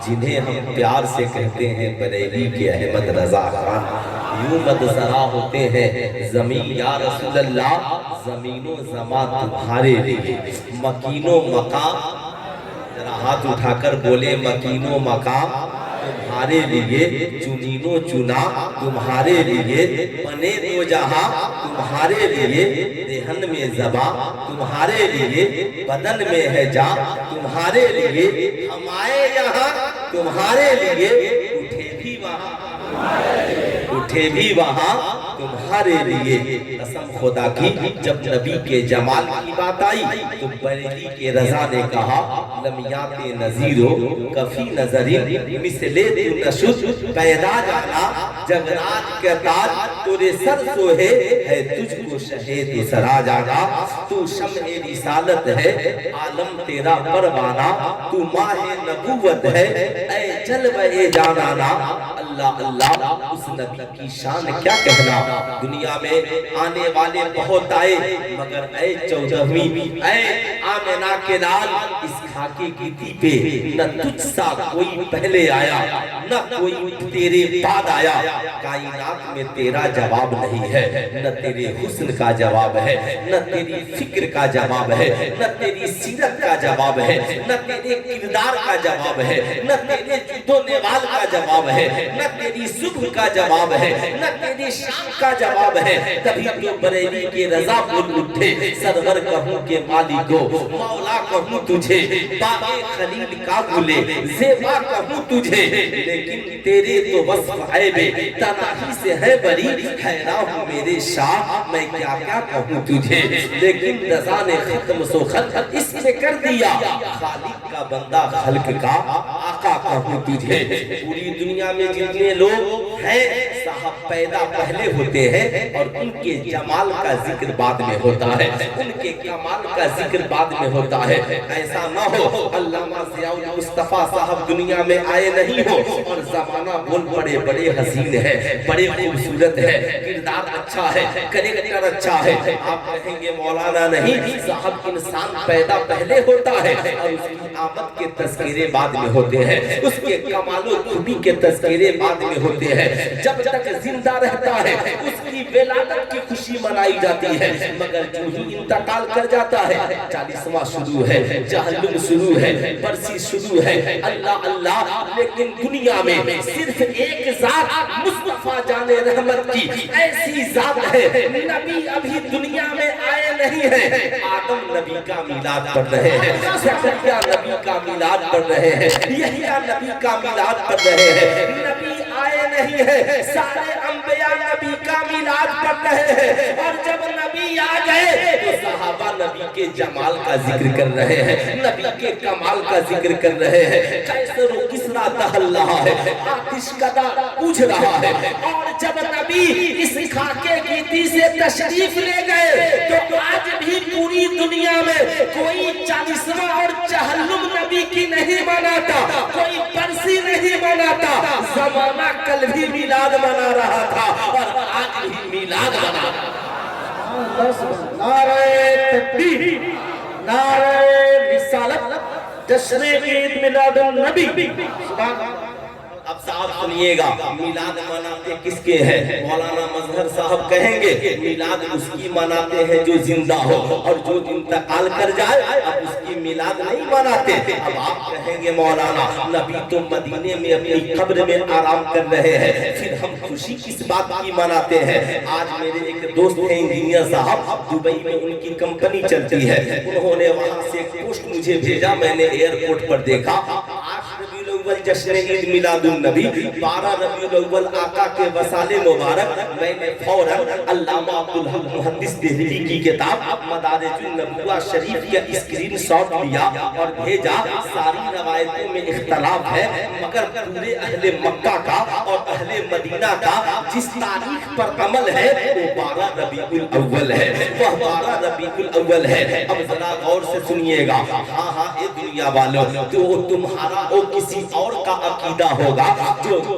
جنہیں ہم پیار سے کہتے ہیں بریلی کے احمد رضا خان، یوں مدسرا ہوتے ہیں زمین یا رسول اللہ، زمین و زمان تمہارے لیے، مکین و مقام، ذرا ہاتھ اٹھا کر بولے مکین و مقام تمہارے لیے، چنین و چنا تمہارے لیے، بنے دو جہاں تمہارے لیے، دہن میں زباں تمہارے لیے، بدن میں ہے جاں تمہارے لیے، ہم آئے یہاں تمہارے لیے، اٹھے بھی وہاں تمہارے لیے۔ قسم خدا کی جب نبی کے جمال کی بات آئی تو بریلی کے رضا نے کہا لمیات نظیرو کفی نظری مثلے تو نشد پیدا جانا، جگرات کے تاج تورے سر سوہے ہے تجھ کو شہید سرا جانا، تو شمع رسالت ہے عالم تیرا پروانہ، تو ماہ نبوت ہے اے جلوہ جانانا۔ اللہ اللہ اس نبی کی شان کیا کہنا، دنیا میں آنے والے بہت آئے مگر اے چودہویں اے آمنہ کے لال، اس خاکے کی دیپے نہ تجھ سا کوئی پہلے آیا نہ کوئی تیرے بعد آیا، کائنات میں تیرا جواب نہیں ہے، نہ تیرے حسن کا جواب ہے، نہ تیری فکر کا جواب ہے، نہ تیری سیرت کا جواب ہے، نہ تیرے کردار کا جواب ہے، نہ تیرے جد و نوال کا جواب ہے، نہ تیری صبح کا جواب ہے، نہ تیری شام کا جواب ہے۔ کبھی تو بریلی کے رضا بول اٹھے سرور کہوں کے مالکو، مولا کہوں تجھے، باغ خلیل کا گلے زیبا کہوں تجھے، لیکن تیرے تو وصف عیب تناہی سے ہے بری، حیران ہوں میرے شاہ میں کیا کیا کہوں تجھے، لیکن رضا نے ختم سو خلق اس سے کر دیا، خالق کا بندہ خلق کا آقا کہوں تجھے۔ پوری دنیا میں جتنے لوگ ہیں صاحب پیدا پہلے ہوتے ہیں اور ان کے جمال کا ذکر بعد میں ہوتا ہے، ان کے کمال کا ذکر بعد میں ہوتا ہے۔ ایسا نہ ہو علامہ ضیاء المصطفیٰ صاحب دنیا میں آئے نہیں ہو اور زمانہ بول بڑے بڑے حسین ہے، بڑے خوبصورت ہے، کردار اچھا ہے، کریکٹر اچھا ہے، آپ کہیں گے مولانا نہیں صاحب انسان پیدا پہلے ہوتا ہے اور اس کی آمد کے تذکرے بعد میں ہوتے ہیں، اس کے کمال و خوبی کے تذکرے بعد میں ہوتے ہیں۔ جب تک زندہ رہتا ہے اس کی ولادت کی خوشی منائی جاتی ہے، مگر جو ہی انتقال کر جاتا ہے 40واں شروع ہے، جہنم شروع ہے، برسی شروع ہے، اللہ اللہ۔ لیکن دنیا میں صرف ایک ذات مصطفیٰ جان رحمت کی ایسی ذات ہے، نبی ابھی دنیا میں آئے نہیں ہیں، آدم نبی کا میلاد پڑھ رہے ہیں، زکریا نبی کا میلاد پڑھ رہے ہیں، یحییٰ نبی کا میلاد پڑھ رہے ہیں، نبی آئے نہیں ہے، سارے انبیاء نبی کا میلاد پڑھ رہے ہیں، اور جب نبی آ گئے تو صحابہ نبی کے جمال کا ذکر کر رہے ہیں، نبی کے کمال کا ذکر کر رہے ہیں۔ قیصر و کسریٰ دہل رہا ہے، آتش کدہ پوچھ رہا ہے، اور جب نبی اس خاکے گیتی سے تشریف لے گئے تو آج بھی پوری دنیا میں کوئی 40واں اور چہلم نبی کی نہیں مناتا، کوئی برسی نہیں مناتا۔ زمانہ کل بھی میلاد منا رہا تھا اور آج بھی میلاد منا رہا ہے۔ نعرہ تکبیر، نعرہ رسالت، جشن عید میلاد النبی۔ سبحان اللہ۔ اب صاحب سنیے گا میلاد مناتے کس کے ہیں؟ مولانا مظہر صاحب کہیں گے میلاد اس کی مناتے ہیں جو زندہ ہو، اور جو انتقال کر جائے اب اس کی میلاد نہیں مناتے۔ اب آپ کہیں گے مولانا نبی تو مدینے میں اپنی قبر میں آرام کر رہے ہیں، پھر ہم خوشی کس بات کی مناتے ہیں؟ آج میرے ایک دوست ہیں انجینئر صاحب، دبئی میں ان کی کمپنی چلتی ہے، انہوں نے وہاں سے ایک پوسٹ مجھے بھیجا، میں نے ایئرپورٹ پر دیکھا، 8 ربیع الاول جشن عید میلاد النبی، 12 ربیع الاول آقا کے وصال مبارک۔ میں نے فوراً علامہ عبدالحق محدث دہلوی کی کتاب مدارج النبوہ شریف کا اسکرین شاٹ لیا اور بھیجا۔ ساری روایتوں میں اختلاف ہے مگر پورے اہل مکہ کا اور اہل مدینہ کا جس تاریخ پر عمل ہے وہ 12 ربیع الاول ہے، وہ 12 ربیع الاول ہے۔ اب ذرا غور سے سنیے گا، ہاں اے دنیا والوں، تو تمہارا اور کسی اور کا عقیدہ ہوگا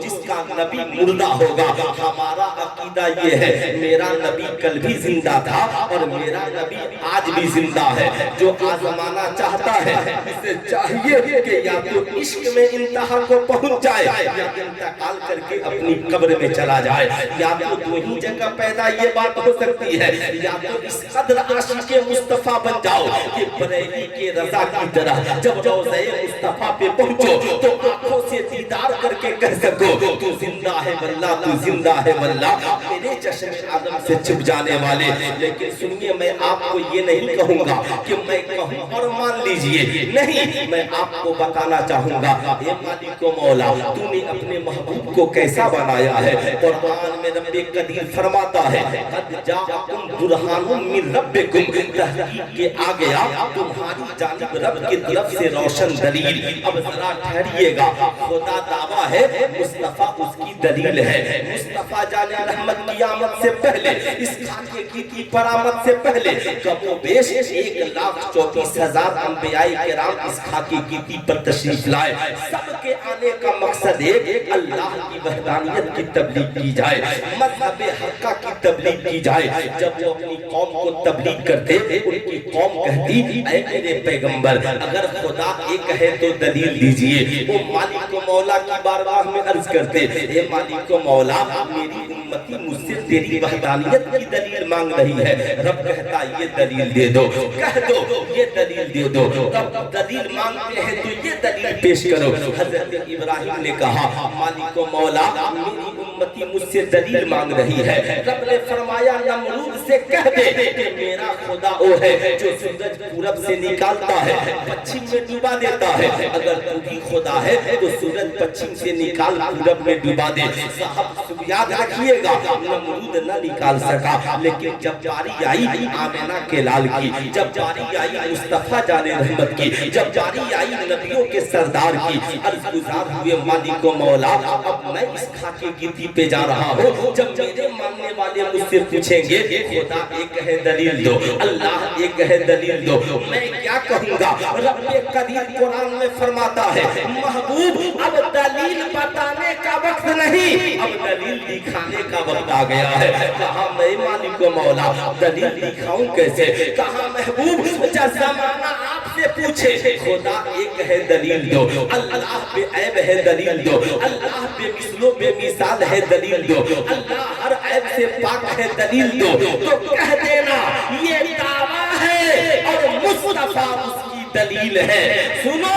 جس کا نبی مردہ ہوگا. ہمارا عقیدہ یہ ہے میرا نبی کل بھی زندہ تھا اور میرا نبی آج بھی زندہ ہے. جو آزمانا چاہتا ہے اسے چاہیے کہ یا تو عشق میں انتہا کو پہنچ جائے یا انتقال کر کے اپنی قبر میں چلا جائے. یا تو دو ہی جگہ پیدا یہ بات ہو سکتی ہے, یا تو اس قدر عاشق مصطفیٰ بن جاؤ کہ بریلی کے رضا کی طرح جب روضہ مصطفیٰ پہ پہنچو تو آنکھوں سے دیدار کر کے کہہ سکو تو زندہ ہے واللہ, تو زندہ ہے واللہ, میرے چشم آدم سے چھپ جانے والے. لیکن سنیے, میں آپ کو یہ نہیں کہوں گا کہ میں کہوں اور مان لیجئے, نہیں, میں آپ کو بتانا چاہوں گا اے مالک و مولا تو نے اپنے محبوب کو کیسا بنایا ہے. قرآن میں رب قدیر فرماتا ہے قد جاءکم برہان من ربکم, تحقیق کے آ گیا تمہاری جانب رب کی طرف سے روشن دلیل. اب ذرا ٹھہریے گا, خدا دعویٰ ہے مصطفیٰ اس کی دلیل ہے. مصطفیٰ جان رحمت قیامت سے پہلے اس خاکے کی تھی برآمد سے پہلے کم و بیش 1,34,000 انبیاء کرام اس خاکے کی تھی پر تشریف لائے. سب کے آنے کا مقصد ایک, اللہ کی وحدانیت کی تبلیغ کی جائے, مذہب حقہ کی تبلیغ کی جائے. جب وہ اپنی قوم کو تبلیغ کرتے ان کی قوم کہتی اے میرے پیغمبر اگر خدا ایک ہے تو دلیل دیجئے. وہ مالک و مولا کی بارگاہ میں عرض کرتے اے مالک و مولا میری امتی مجھ سے تیری وحدانیت کی دلیل مانگ رہی ہے. رب کہتا یہ دلیل دے دو, کہہ دو یہ دلیل دے دو. رب دلیل مانگتے ہیں تو یہ دلیل پیش کرو. حضرت ابراہیم نے کہا مالک و مولا میری امتی مجھ سے دلیل مانگ رہی ہے. رب نے فرمایا نمرود سے کہہ دے کہ میرا خدا وہ ہے جو سورج پورب سے نکالتا ہے پچھم میں ڈوبا دیتا ہے. اگر تو بھی خدا ہے تو سورج پچھم سے نکال پورب میں ڈوبا دے. صاحب یاد رکھیے گا نمرود نہ نکال سکا, لیکن جب باری آئی آمینہ کے لال کی, جب باری آئی مصطفیٰ جان رحمت کی, جب باری آئی نبیوں کے سردار کی, عرض گزار ہوئے مالک و مولا اب میں اس خاکے کی تھی پہ جا رہا ہوں. جب میرے ماننے والے مجھ سے پوچھیں گے خدا ایک ہے دلیل دو, اللہ ایک ہے دلیل دو, میں کیا کہوں گا؟ رب قدیر قرآن میں فرماتا ہے محبوب اب دلیل بتانے کا وقت نہیں, اب دلیل دکھانے کا وقت آ گیا ہے. کہا میں مالک و مولا دلیل دکھاؤں کیسے؟ کہا محبوب جب زمانہ آپ سے پوچھے خدا ایک ہے دلیل دو, اللہ بے عیب ہے دلیل دو, اللہ بے مثل و بے مثال ہے دلیل دو, اللہ ہر عیب سے پاک ہے دلیل دو, تو کہہ دینا یہ دعویٰ ہے اور مصطفیٰ اس کی دلیل ہے. سنو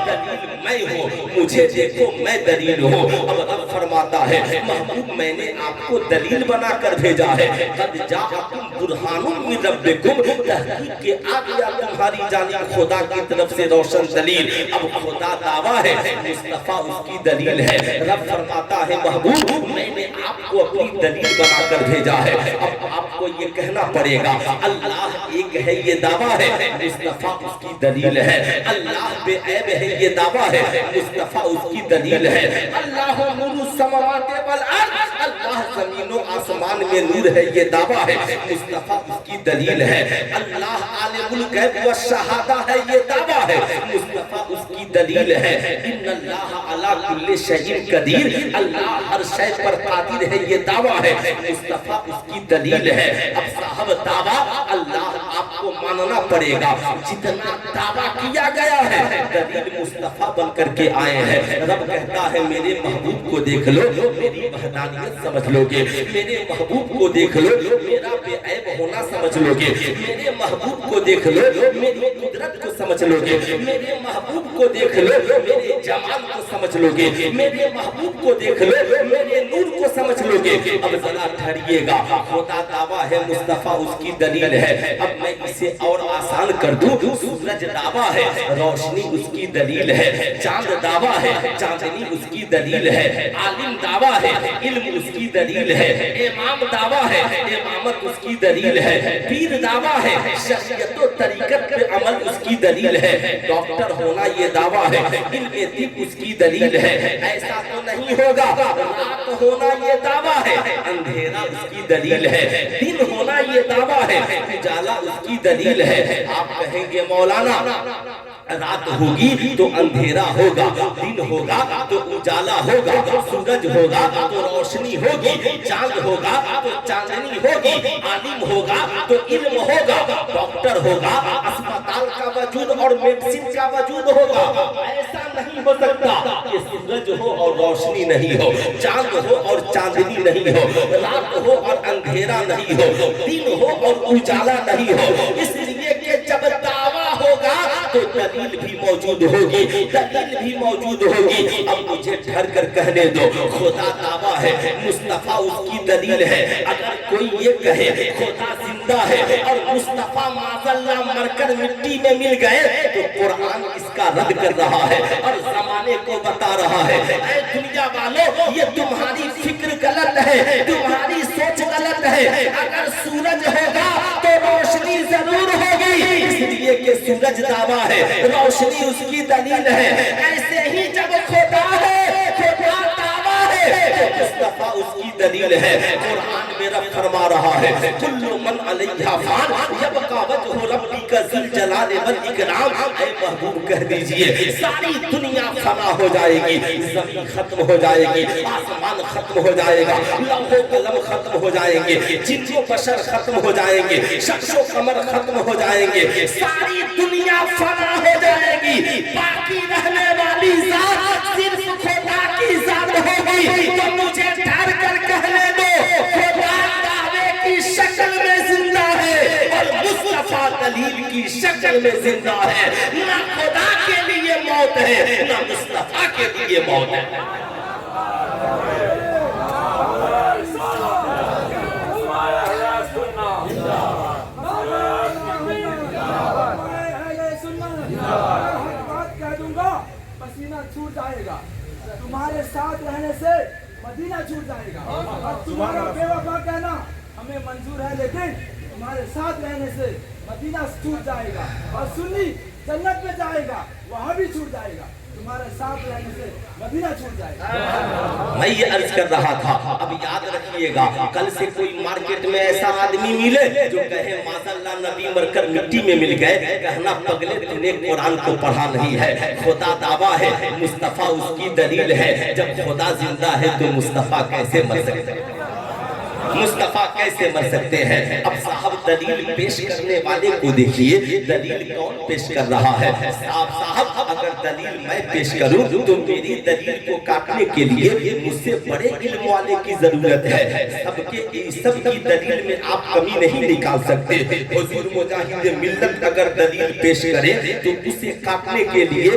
دلیل میں ہوں, مجھے دیکھو میں دلیل ہوں. اب رب فرماتا ہے محبوب میں نے آپ کو دلیل بنا کر بھیجا ہے. قد جاءکم برہان من ربکم, تحقیق کے آ گیا تمہاری جانب خدا کی طرف سے روشن دلیل. اب خدا دعویٰ ہے مصطفیٰ اس کی دلیل ہے. رب فرماتا ہے محبوب میں نے آپ کو اپنی دلیل بنا کر بھیجا ہے. اب آپ کو یہ کہنا پڑے گا اللہ ایک ہے یہ دعویٰ ہے, مصطفیٰ اس کی دلیل ہے. اللہ بے عیب ہے یہ دعویٰ ہے, مصطفیٰ اس کی دلیل ہے. اللہ نور السماوات والارض, اللہ زمین و آسمان میں نور ہے یہ دعویٰ ہے, مصطفیٰ اس کی دلیل ہے. اللہ عالم الغیب والشہادہ ہے یہ دعویٰ ہے, مصطفیٰ اس کی دلیل ہے. ان اللہ علی کل شیء قدیر, اللہ ہر شے پر قادر ہے یہ دعویٰ ہے, مصطفیٰ اس کی دلیل ہے. اب صاحب دعویٰ اللہ آپ کو ماننا پڑے گا. جتنا دعویٰ کیا گیا ہے دلیل مصطفیٰ بن کر کے آئے ہیں. رب کہتا ہے میرے محبوب کو دیکھ لو میری وحدانیت سمجھ لو گے, میرے محبوب کو دیکھ لو میرا بے عیب ہونا سمجھ لو گے, میرے محبوب کو دیکھ لو میری قدرت کو سمجھ لو گے, میرے محبوب کو دیکھ لو میرے جمال کو سمجھ لو گے, میرے محبوب کو دیکھ لو میرے نور کو سمجھ لو گے. اب ذرا ٹھہریے گا, خدا دعویٰ ہے مصطفیٰ اس کی دلیل ہے. اب میں اسے اور آسان کر دوں, سورج دعویٰ ہے روشنی اس کی دلیل ہے, چاند دعویٰ ہے چاندنی اس کی دلیل ہے, عالم دعویٰ ہے علم اس کی دلیل ہے, امام دعویٰ ہے امامت اس کی دلیل ہے, پیر دعویٰ ہے شریعت و طریقت پہ عمل اس کی دلیل ہے, ڈاکٹر ہونا یہ دعویٰ ہے علم طب اس کی دلیل ہے. ایسا تو نہیں ہوگا, رات ہونا یہ دعویٰ ہے اندھیرا اس کی دلیل ہے, دن ہونا یہ دعویٰ ہے اجالا اس کی دلیل ہے. آپ کہیں گے مولانا رات ہوگی تو اندھیرا ہوگا، دن ہوگا تو اجالا ہوگا، سورج ہوگا تو روشنی ہوگی، چاند ہوگا تو چاندنی ہوگی، عالم ہوگا تو علم ہوگا، ڈاکٹر ہوگا، اسپتال کا وجود اور میڈیسن کا وجود ہوگا۔ ایسا نہیں ہو سکتا کہ سورج ہو اور روشنی نہیں ہو، چاند ہو اور چاندنی نہیں ہو، رات ہو اور اندھیرا نہیں ہو، دن ہو اور اجالا نہیں ہو۔ اس لیے کہ جب دعویٰ ہوگا تو دلیل بھی موجود ہوگی، دلیل بھی موجود ہوگی۔ اب مجھے ڈھر کر کہنے دو، خدا دعویٰ ہے، مصطفیٰ اس کی دلیل ہے۔ اگر کوئی یہ کہے خدا زندہ ہے اور مصطفیٰ معاذ اللہ مر کر مٹی میں مل گئے تو قرآن اس کا رد کر رہا ہے اور زمانے کو بتا رہا ہے، اے دنیا والوں یہ تمہاری فکر غلط ہے، تمہاری سوچ غلط ہے۔ اگر سورج ہوگا تو روشنی ضرور ہوگی، اس لیے کہ سورج دعویٰ ہے، روشنی اس کی دلیل ہے۔ ایسے ہی جب خدا ہے، خدا دعویٰ ہے تو مصطفیٰ اس کی دلیل ہے۔ قرآن میں رب فرما رہا ہے کل من علیہا فان یبقی وجہ ربک ذی الجلال والاکرام۔ اے محبوب کہہ دیجئے ساری دنیا فنا ہو جائے گی، زمین ختم ہو جائے گی، آسمان ختم ہو جائے گا، لوح و قلم ختم ہو جائیں گے، جن و بشر ختم ہو جائیں گے، شمس و قمر ختم ہو جائیں گے، ساری دنیا فنا ہو جائے گی، باقی رہنے والی ذات صرف خدا کی ذات ہوگی۔ تو مجھے ڈر کر کہنے دو خدا دعوے کی شکل میں زندہ ہے اور مصطفیٰ دلیل کی شکل میں زندہ ہے۔ نہ خدا کے لیے موت ہے نہ مصطفیٰ کے لیے موت ہے۔ پسینہ چھوٹ جائے گا، تمہارے ساتھ رہنے سے مدینہ چھوٹ جائے گا، اور تمہارا بے وفا کہنا ہمیں منظور ہے لیکن تمہارے ساتھ رہنے سے مدینہ چھوٹ جائے گا، اور سنی جنت میں جائے گا وہاں بھی چھوٹ جائے گا، تمہارے ساتھ رہنے سے مدینہ چھوٹ جائے گا۔ میں یہ عرض کر رہا تھا، اب یاد رکھیے گا کل سے کوئی مارکیٹ میں ایسا آدمی ملے جو کہے معاذ اللہ نبی مر کر مٹی میں مل گئے، کہنا پگلے تو نے قرآن کو پڑھا نہیں ہے۔ خدا دعویٰ ہے، مصطفیٰ اس کی دلیل ہے۔ جب خدا زندہ ہے تو مصطفیٰ کیسے مر سکتے ہیں؟ مصطفیٰ کیسے مر سکتے ہیں؟ اب صاحب دلیل پیش کرنے والے کو دیکھیے، دلیل کون پیش کر رہا ہے؟ صاحب اگر دلیل میں پیش کروں تو میری دلیل کو کاٹنے کے لیے مجھ سے بڑے علم والے کی ضرورت ہے۔ سب کی دلیل میں آپ کمی نہیں نکال سکتے۔ حضور مجاہد ملت اگر دلیل پیش کرے تو اسے کاٹنے کے لیے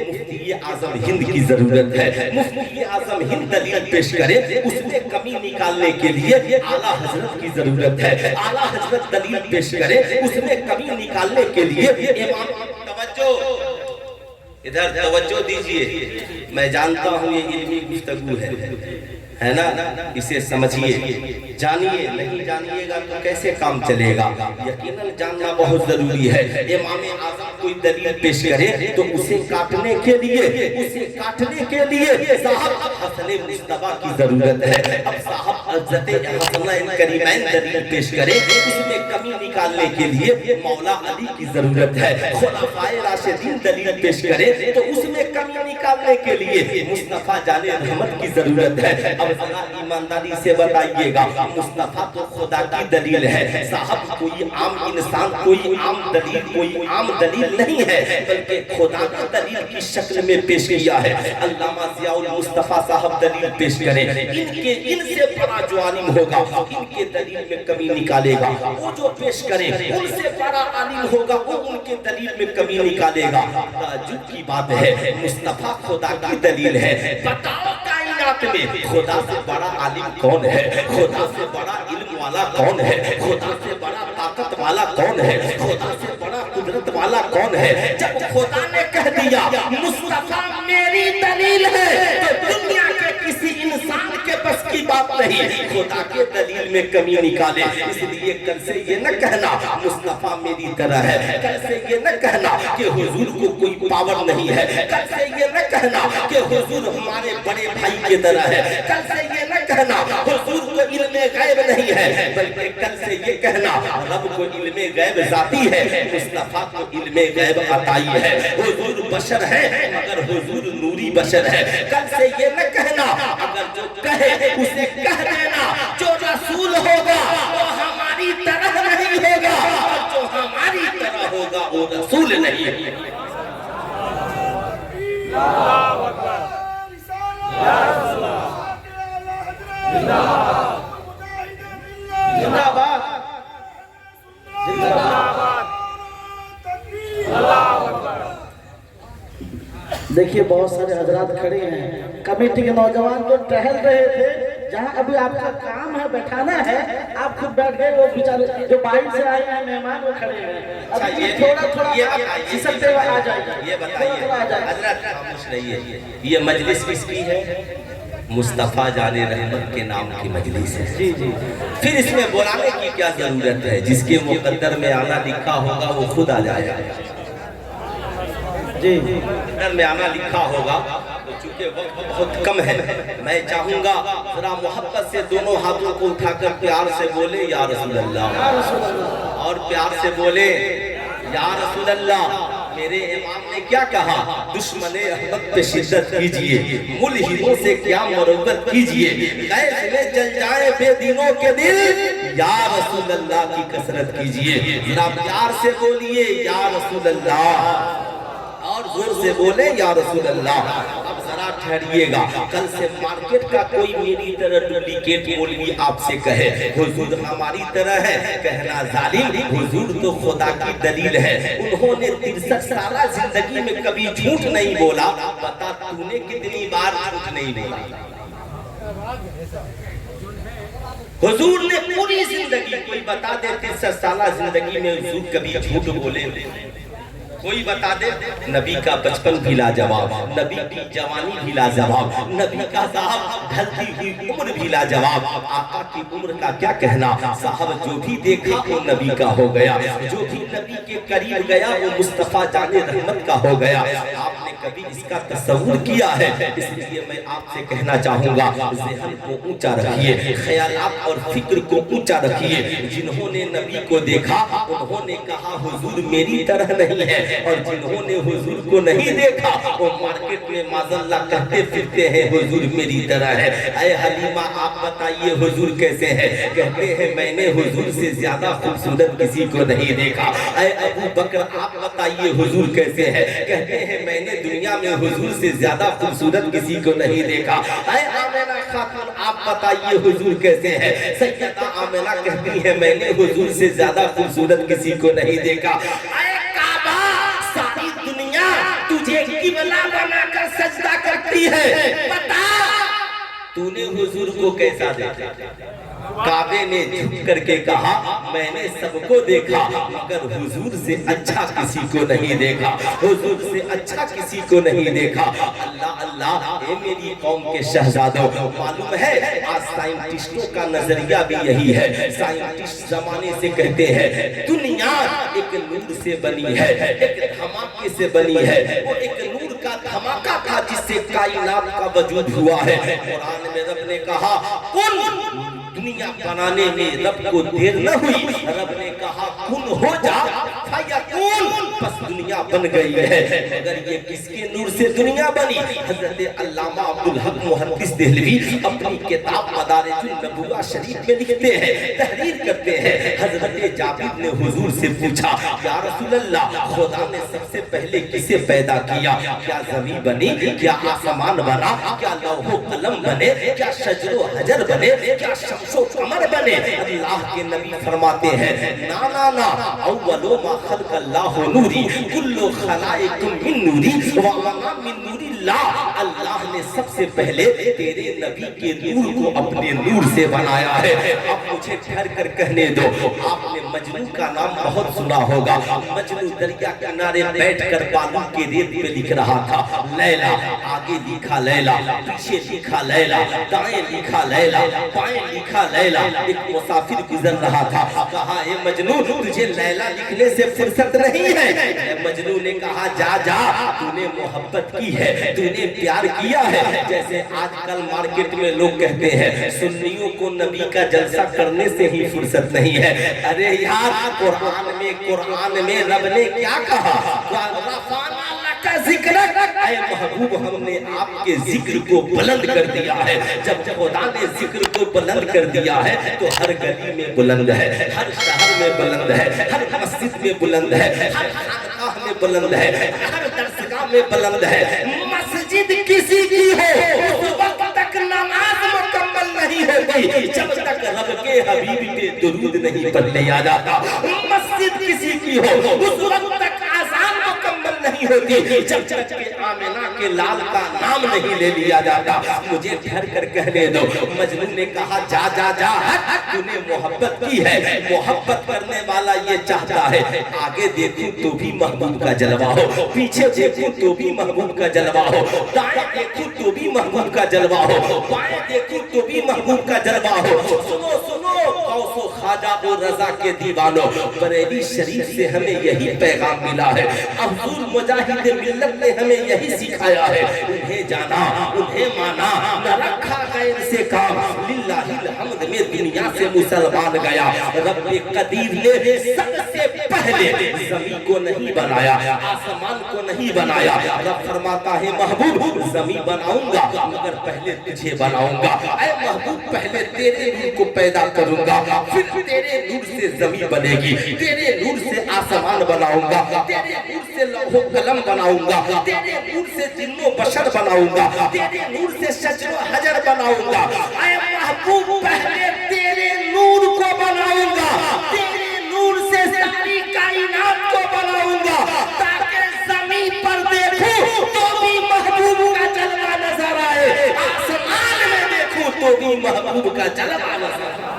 مفتی اعظم ہند کی ضرورت ہے۔ مفتی اعظم ہند دلیل پیش کرے اس میں کمی نکالنے کے لیے اعلیٰ حضرت کی ضرورت ہے۔ اعلیٰ حضرت دلیل پیش کرے اس میں کمی نکالنے کے لیے امام توجہ ادھر توجہ دیجئے، میں جانتا ہوں یہ علمی گفتگو ہے نا، اسے سمجھیے، جانیے، نہیں جانیے گا تو کیسے کام چلے گا؟ یقیناً جاننا بہت ضروری ہے۔ امام اعظم کوئی دلیل پیش کرے تو اسے کاٹنے کے لیے صاحب حسن مصطفیٰ کی ضرورت ہے۔ اب صاحب حضرت حسنین کریمین دلیل پیش کرے اس میں کمی نکالنے کے لیے مولا علی کی ضرورت ہے۔ خلفائے راشدین دلیل پیش کرے تو اس میں کمی نکالنے کے لیے مصطفیٰ جان رحمت کی ضرورت ہے۔ اب ذرا ایمانداری سے بتائیے گا، مصطفیٰ تو خدا کی دلیل ہے صاحب، کوئی عام انسان کوئی عام دلیل نہیں ہے بلکہ خدا کی دلیل کی شکل میں پیش کیا ہے۔ علامہ ضیاء المصطفیٰ صاحب دلیل پیش کریں، ان سے بڑا جو عالم ہوگا ان کے دلیل میں کمی نکالے گا، وہ جو پیش کریں ان سے بڑا عالم ہوگا وہ ان کے دلیل میں کمی نکالے گا۔ تعجب کی بات ہے، مصطفیٰ خدا کی دلیل ہے، بتاؤ کائنات میں خدا سے بڑا عالم کون ہے؟ خدا سے بڑا علم والا کون ہے؟ خدا سے بڑا طاقت والا کون ہے؟ خدا سے بڑا قدرت والا کون ہے؟ جب خدا نے کہہ دیا مصطفیٰ میری دلیل ہے تو دنیا کے کسی انسان کے بس کی بات नहीं, खुदा के दलील में कमी निकाले। इसलिए कल से ये न कहना मुस्तफा मेरी तरह है, कल से ये न कहना कि हुजूर को कोई पावर नहीं है, कल से ये न कहना कि हुजूर हमारे बड़े भाई की तरह है, कल से ये न कहना हुजूर को इल्मे गैब नहीं है, बल्कि कल से ये कहना रब को इल्मे गैब जाती है, मुस्तफा को इल्मे गैब अताई है। हुजूर बशर है मगर हुजूर नूरी बशर है। कल से ये न कहना अगर जो कहे उसे कह देना, जो रसूल होगा वो हमारी तरह नहीं होगा, और जो हमारी तरह होगा वो रसूल नहीं है। जिंदाबाद जिंदाबाद। देखिए बहुत सारे हजरात खड़े हैं, कमेटी के नौजवान जो टहल रहे थे, जहां अभी आपका काम है बैठाना है, आप खुद बैठ गए, वो बेचारे जो बाहर से आए हैं मेहमान वो खड़े हैं। अब ये थोड़ा थोड़ा सकते हुए आ जाएगा, ये बताइए हजरत खामोश रहिए, ये मजलिस किसकी है? मुस्तफा जाने रहमत के नाम की मजलिस है। जी जी। फिर इसमें बुलाने की क्या जरूरत है? जिसके मुकद्दर में आना लिखा होगा वो खुद आ जाएगा। जी मुकद्दर में आना लिखा होगा, तो चूंकि वक्त बहुत कम है, मैं चाहूंगा जरा मोहब्बत से दोनों हाथों को उठाकर प्यार से बोले या रसूल अल्लाह, और प्यार से बोले या रसूल अल्लाह। मेरे इमाम ने क्या कहा? दुश्मने अहमद पे शिद्दत कीजिए, मुल्हिदों से क्या मुरव्वत कीजिए, गैस में जल जाए बेदीनों के दिल, या रसूल अल्लाह की कसरत कीजिए। जरा प्यार से बोलिए या रसूल अल्लाह, और जोर से बोले या रसूल अल्लाह। अब जरा ठहरिएगा, कल से मार्केट का कोई मेरी तरह डुप्लीकेट मौलवी आपसे कहे हुजूर हमारी तरह है, कहना जालिम, हुजूर तो खुदा की दलील है। उन्होंने 63 साल जिंदगी में कभी झूठ नहीं बोला, बता तूने कितनी बार झूठ नहीं बोला? हुजूर ने पूरी जिंदगी, कोई बता दे 63 साल जिंदगी में हुजूर कभी झूठ बोले? कोई बता दे। नबी का बचपन भी लाजवाब, नबी की जवानी भी लाजवाब, नबी का साहब ढलती हुई उम्र भी लाजवाब। आका की उम्र का क्या कहना, साहब जो भी देखा वो नबी का हो गया, जो भी नबी के करीब गया वो मुस्तफा जाने रहमत का हो गया। आपने कभी इसका तस्वुर किया है? इसलिए मैं आपसे कहना चाहूंगा, ज़हन को ऊंचा रखिए, ख्यालात और फिक्र को ऊंचा रखिए। जिन्होंने नबी को देखा उन्होंने कहा हुजूर मेरी तरह नहीं है, और जिन्होंने हुजूर को नहीं देखा वो मार्केट में माज़ल्ला कहते फिरते हैं हुजूर मेरी तरह है। ऐ हलीमा आप बताइए हुजूर कैसे हैं? कहते हैं मैंने हुजूर से ज्यादा खूबसूरत किसी को नहीं देखा। ऐ अबू बकर आप बताइए हुजूर कैसे हैं? कहते हैं मैंने दुनिया में हुजूर से ज्यादा खूबसूरत किसी को नहीं देखा। ऐ आमिना खातून आप बताइए हुजूर कैसे हैं? सैयदा आमिना कहती है मैंने हुजूर से ज्यादा खूबसूरत किसी को नहीं देखा। सारी दुनिया तुझे किबला बनाकर सजदा करती है, बता तूने हुजूर को कैसा देखा? काबे ने झुक करके कहा मैंने सबको देखा मगर हुजूर से अच्छा किसी को नहीं देखा, हुजूर से अच्छा किसी को नहीं देखा। अल्लाह अल्लाह, ये मेरी कौम के शहजादों, मालूम है आज साइंटिस्टों का नजरिया भी यही है। साइंटिस्ट जमाने से कहते हैं दुनिया एक नूर से बनी है, एक धमाके से बनी है। वो एक नूर का धमाका था जिससे कायनात का वजूद हुआ है। कुरान में रब ने कहा कुन, दुनिया बनाने में रब को देर न हुई, रब ने कहा कुन हो जा, फयकून, बस दुनिया बन गई है। मगर ये किसके नूर से दुनिया बनी? हजरत अल्लामा अब्दुल हक मुहद्दिस देहलवी अपनी किताब मदारिजुन नबुवा शरीफ में लिखते हैं, तहरीर करते हैं। हजरत जाबिर ने हुजूर से पूछा या रसूल अल्लाह, खुदा ने सबसे पहले किसे पैदा किया? क्या ज़मीन बनी, क्या आसमान बना, क्या लौह कलम बने, क्या शजरो हजर बने, क्या शम्सो कमर बने? अल्लाह के नबी फरमाते हैं ना ना ना, अव्वलो मा खल्क़ अल्लाह नूरी कुल्लु खलाइकुम मिन नूरी व अना मिन नूरिल्लाह। अल्लाह ने सबसे पहले तेरे नबी के नूर को अपने नूर से बनाया है। अब मुझे ठहर कर कहने दो, आपने मजनू का नाम बहुत सुना होगा। मजनू दरिया किनारे बैठकर बालू के रेत पे लिख रहा था लैला, आगे लिखा लैला, पीछे लिखा लैला, दाएं लिखा लैला, बाएं लिखा लैला। एक मुसाफिर गुजर रहा था, कहा ए मजनू तुझे लैला लिखने से फुर्सत नहीं है? मजनू ने कहा जा जा, तूने मोहब्बत की है, तूने प्यार किया है। जैसे आजकल मार्केट में लोग कहते हैं सुन्नियों को नबी का जलसा करने से ही फुर्सत नहीं है। अरे यार, कुरान में रब ने क्या कहा? का जिक्र, ऐ महबूब हमने आपके जिक्र को बुलंद कर दिया है। जब खुदा ने जिक्र को बुलंद कर दिया है तो हर गली में बुलंद है, हर शहर में बुलंद है, हर मस्जिद में बुलंद है, हर खानकाह में बुलंद है, हर दरसगाह में बुलंद है। मस्जिद किसी की हो उस वक्त तक नमाज मुकम्मल नहीं होती जब तक रब के हबीब पे दुरूद नहीं पढ़ने आ जाता। मस्जिद किसी की हो उस वक्त तक आज़ान मुकम्मल नहीं होती जब तक के आमिना के लाल का नाम नहीं ले लिया जाता। मुझे ठहर कर कहने दो, मजनू ने कहा जा जा जा, तूने मोहब्बत की है, मोहब्बत करने वाला ये चाहता है आगे देखूं तो भी महबूब का जलवा हो, पीछे देखूं तो भी महबूब का जलवा हो, दाएं देखूं तो भी महबूब का जलवा हो, बाएं देखूं तो भी महबूब का जलवा हो। सुनो सुनो गौसो ख्वाजा और रजा के दीवानों, बरेली शरीफ से हमें यही पैगाम मिला है। अब्दुल मुजाहिद मिल्लत ने हमें यही सिखाया है, उन्हें जाना उन्हें माना, न रखा गैर से काम। लिल्लाहिल हम्द में दुनिया से मुसलमान गया। रब्बे कदीर ने सबसे पहले ज़मीन को नहीं बनाया, आसमान को नहीं बनाया। रब फरमाता है महबूब ज़मीन बनाऊंगा मगर पहले तुझे बनाऊंगा। ऐ महबूब पहले तेरे नूर को पैदा करूंगा, फिर तेरे नूर से ज़मीन बनेगी, तेरे नूर से आसमान बनाऊंगा, तेरे नूर से लौह कलम बनाऊंगा, तेरे नूर से जिन्नो बशर बनाऊंगा, तेरे नूर से शजर हजर बनाऊंगा। ऐ महबूब पहले तेरे नूर को बनाऊंगा, तेरे नूर से सारी कायनात को बनाऊंगा, ताकि ज़मीन पर देखूं तो भी महबूब का जलवा नजर आए, आसमान में देखूं तो भी महबूब का जलवा नजर आए।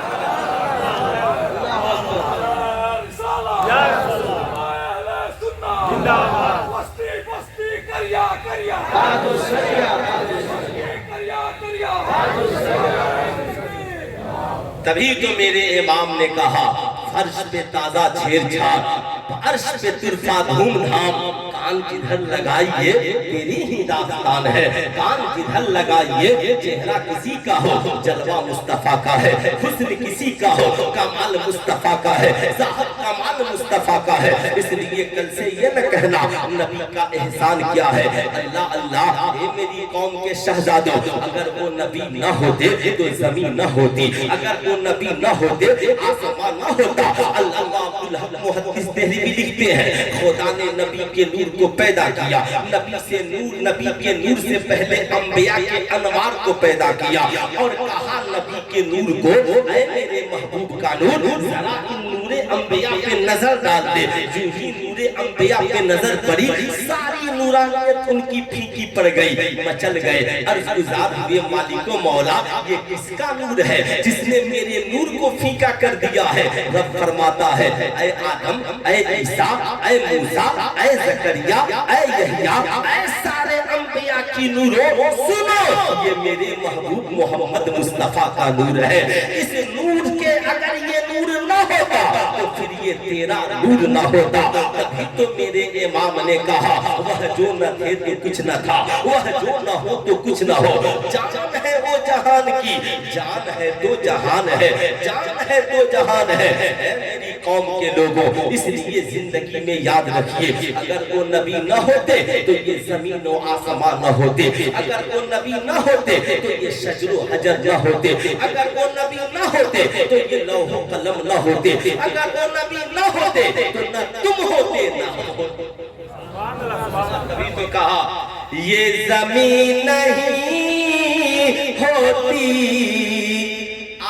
तभी तो मेरे इमाम ने कहा फर्श पे ताजा छेड़छाड़, फर्श पे तुरफा धूमधाम, कान किधर लगाइए तेरी ही दास्तान है, कान किधर लगाइए चेहरा किसी का हो जलवा मुस्तफा का है, हुस्न किसी का हो कमाल मुस्तफा का है, साहब कमाल मुस्तफा का है। इसलिए कल से ये न कहना नबी का एहसान क्या है। अल्लाह अल्लाह, ये मेरी कौम के शहजादों, अगर वो नबी न होते तो जमीन न होती, अगर वो नबी न होते आसमान न होता। अल्लाह मुहद्दिस देहलवी लिखते हैं खुदा ने नबी के नूर को पैदा किया, नबी से नूर, नबी के नूर से पहले अंबिया के अनवार को पैदा किया और कहा नबी के नूर को ऐ मेरे महबूब का नूर जरा इन नूरे अंबिया पे नजर डाल दे। जो ही नूरे अंबिया पे नजर पड़ी सारी नूरानियत उनकी फीकी पड़ गई, मचल गए। अर्ज गुजार हुए मालिको मौला ये किसका नूर है जिसने मेरे नूर को फीका कर दिया है। रब फरमाता है ऐ आदम, ऐ ईसा, ऐ मूसा, ऐ ज़करिया, ऐ यहया, ऐ सारे अंबिया की नूरों सुनो, ये मेरे महबूब मोहम्मद मुस्तफा का नूर है। इस नूर के अगर ये नूर न होता तो फिर ये तेरा नूर न होता। तभी तो मेरे इमाम ने कहा वह जो न थे तो कुछ न था, वह जो न हो तो कुछ न हो। जान है वो जहान की, जान है तो जहान है, जान है तो जहान है। मेरी कौम के लोगों, इसलिए जिंदगी में याद रखिए अगर वो नबी न होते तो ये जमीन और आसमान न होते, अगर वो नबी न होते तो ये शजर व हजर न होते, अगर वो नबी न होते तो ये लौह कलम न होते, अगर वो नबी न होते तो न तुम होते न होते। तभी तो कहा ये जमीन नहीं होती,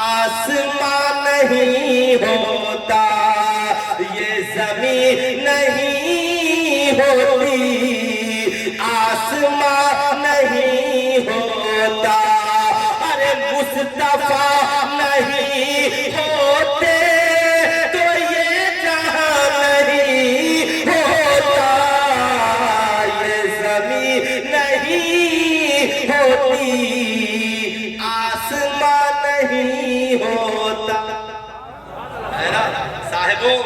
आसमान नहीं होता, ये जमीन मुस्तफा नहीं होते तो ये जहां नहीं होता, ये ज़मीं नहीं होती, आसमां नहीं होता। है ना साहिबों,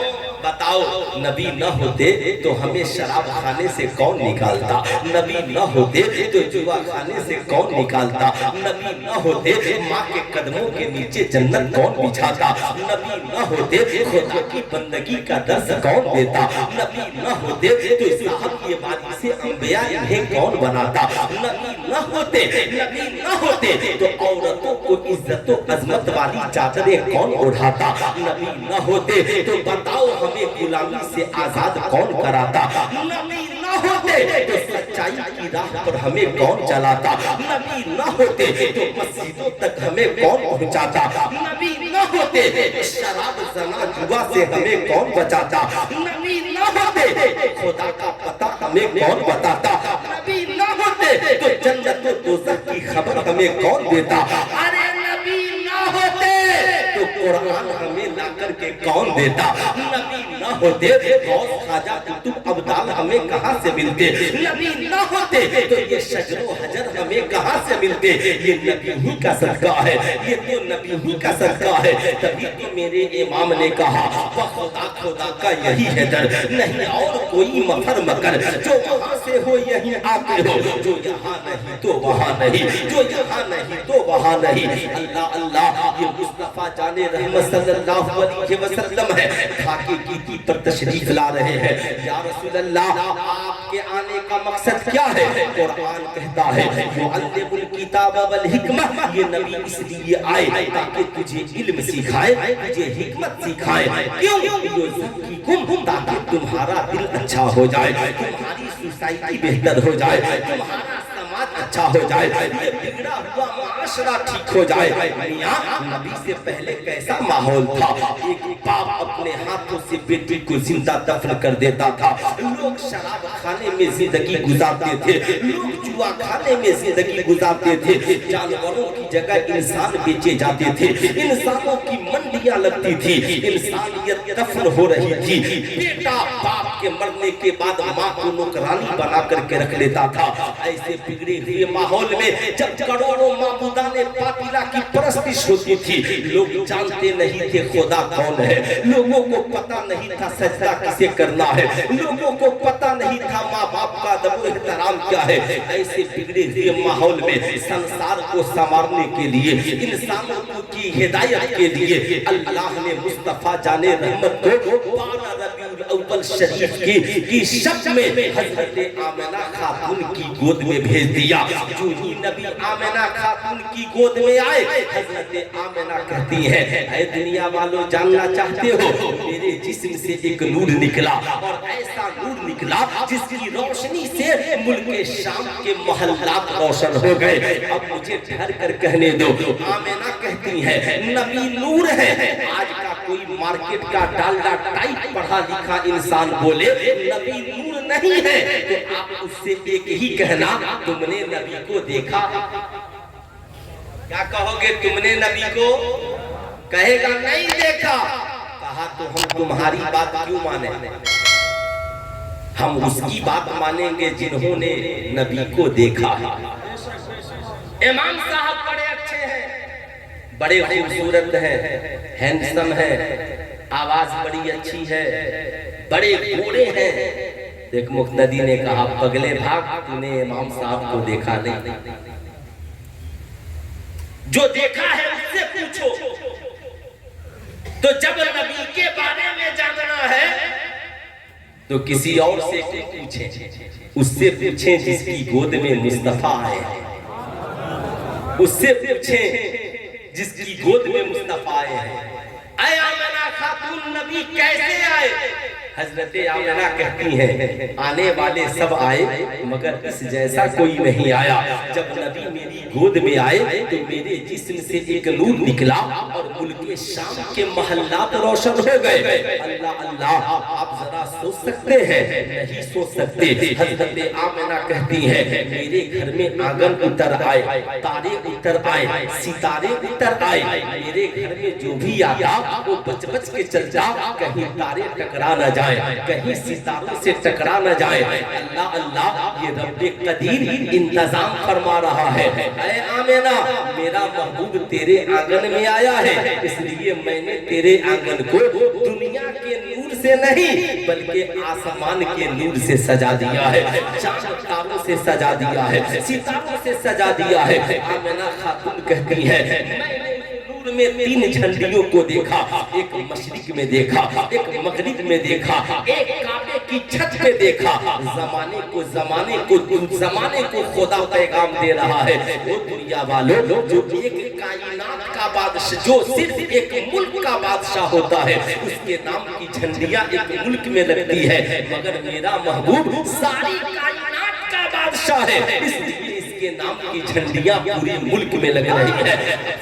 बताओ नबी न होते तो हमें शराब खाने से कौन निकालता, नबी न होते तो जुआ खाने से कौन निकालता, नबी न होते माँ के कदमों के नीचे जन्नत कौन बिछाता, नबी न होते खुदा की बंदगी का दर्स कौन देता, नबी न होते तो साहब ये बात से अंबिया इन्हें कौन बनाता, नबी न होते तो औरतों को इज्जत और अजमत वाली चादरें कौन ओढ़ाता, नबी न होते तो बताओ हमें गुलामी से आजाद कौन कराता, नबी न होते तो सच्चाई की राह पर हमें कौन चलाता, नबी न होते तो मस्जिदों तक हमें कौन पहुंचाता, नबी न होते शराब ज़ना जुआ से हमें कौन बचाता, नबी न होते खुदा का पता हमें कौन बताता, नबी न होते तो जन्नत और दोज़ख की खबर हमें कौन देता, अरे नबी न होते तो कुरान हमें ला करके कौन देता, नबी न होते गौस खाजा कुतुब अब्दाल हमें कहां से मिलते, नबी न होते तो ये शजरो हजर हमें कहां से मिलते, ये नबी ही का सदका है, ये तो नबी ही का सदका है। तभी तो मेरे इमाम ने कहा खुदा खुदा का यही है दर, नहीं और कोई मफर मकर, जो वहां से हो यही आते हो, जो यहाँ नहीं तो वहां नहीं, जो यहाँ नहीं तो वहां नहीं। अल्लाह अल्लाह, ये मुस्तफा जाने रहमत सल्लल्लाहु अलैहि वसल्लम है, खाकी की पर तशरीफ ला रहे हैं। या रसूल अल्लाह, आपके आने का मकसद क्या है? कुरान कहता है युअल्लिमुल किताब वल हिकमा, ये नबी इसलिए आए ताकि तुझे इल्म सिखाए, तुझे हिकमत सिखाए। क्यों? युज़क्किकुम, ताकि तुम्हारा दिल अच्छा हो जाए, तुम्हारी सोसाइटी बेहतर हो जाए, तुम्हारा समाज अच्छा हो जाए, ये बिगड़ा हुआ माशरा ठीक हो जाए। मियां, नबी से पहले कैसा माहौल था? एक बाप अपने हाथों से बेटी को जिंदा दफन कर देता था, लोग शराब खाने में जिंदगी गुजारते थे, लोग जुआ खाने में जिंदगी गुजारते थे, जानवरों की जगह इंसान बेचे जाते थे, इंसानों की मंडियां लगती थी, इंसानियत दफन हो रही थी। बेटा बाप के मरने के बाद माँ को नौकरानी बना करके रख लेता था। ऐसे बिगड़े हुए माहौल में जब करोड़ों माबूदाने बातिला की परस्तिश होती थी, लोग जानते नहीं थे खुदा कौन है, लोगों को पता नहीं था सजदा किसे करना है, लोगों को पता नहीं था माँ बाप का अदब एहतराम क्या है। ऐसे बिगड़े हुए माहौल में संसार को संवारने के लिए, इंसानों की हिदायत के लिए अल्लाह ने मुस्तफा जाने रहमत को 12 रबीउल अव्वल शरीफ की शब में हजरत आमिना खातून की गोद में भेज दिया। जो ही नबी आमिना खातून की गोद में आए, हजरत आमिना कहती है, ऐ दुनिया वालों जानना चाहते हो, मेरे जिस्म से एक नूर निकला, और ऐसा नूर निकला जिसकी रोशनी से मुल्क शाम के मोहल्लात रोशन हो गए। अब मुझे ठहर कर कहने दो। आमिना कहती है, नबी नूर है। आज का कोई मार्केट का डालडा टाइप पढ़ा लिखा इंसान बोले नबी नूर नहीं है, तो आप उससे एक ही कहना, तुमने नबी को देखा? क्या कहोगे? तुमने नबी को? कहेगा नहीं देखा। कहा तो हम तुम्हारी बात क्यों माने? हम उसकी बात मानेंगे जिन्होंने नबी को देखा है। इमाम साहब बड़े अच्छे हैं, बड़े खूबसूरत हैं, हैंडसम है, आवाज बड़ी अच्छी है, बड़े गोरे हैं। एक मुक्तदी ने कहा, पगले भाग, तूने इमाम साहब को देखा नहीं, जो देखा है उससे पूछो। तो जब नबी के बारे में जानना है तो किसी और से पूछे, उससे पूछे जिसकी गोद में मुस्तफा आए, उससे पूछे जिसकी गोद में मुस्तफा आए हैं। ऐ आमिना खातून, नबी कैसे आए? हजरत आमिना कहती हैं, आने वाले सब आए मगर इस जैसा कोई नहीं आया। जब नबी मेरी गोद में आए तो मेरे जिस्म से एक नूर निकला और मुल्क शाम के महल्लात रोशन हो गए। अल्लाह अल्लाह, आप जरा सोच सकते हैं? नहीं सोच सकते। हजरत आमिना कहती है मेरे घर में आंगन उतर आए, तारे उतर आए, सितारे उतर आए। मेरे घर में जो भी आता वो बच बच के चलता, कहीं तारे टकरा न जाए, कहीं सितारों से टकरा न जाए। अल्लाह अल्लाह, ये रब्बे कदीर इंतजाम फरमा रहा है। ऐ आमिना, मेरा महबूब तेरे आंगन में आया है, इसलिए मैंने तेरे आंगन को दुनिया के नूर से नहीं बल्कि आसमान के नूर से सजा दिया है, चांद तारों से सजा दिया है, सितारों से सजा दिया है। आमिना खातून कहती है मैंने नूर में 3 झंडियों को देखा, एक मशरिक में देखा, एक मगरिब में देखा, एक काबे की छत पे देखा। जमाने को खुदा पैगाम दे रहा है, वो दुनिया वालों जो एक कायनात का बादशाह, जो सिर्फ एक मुल्क का बादशाह होता है, उसके नाम की झंडियां एक मुल्क में लगती है, मगर मेरा महबूब सारी कायनात का बादशाह है, इसलिए इसके नाम की झंडियां पूरे मुल्क में लग रही है।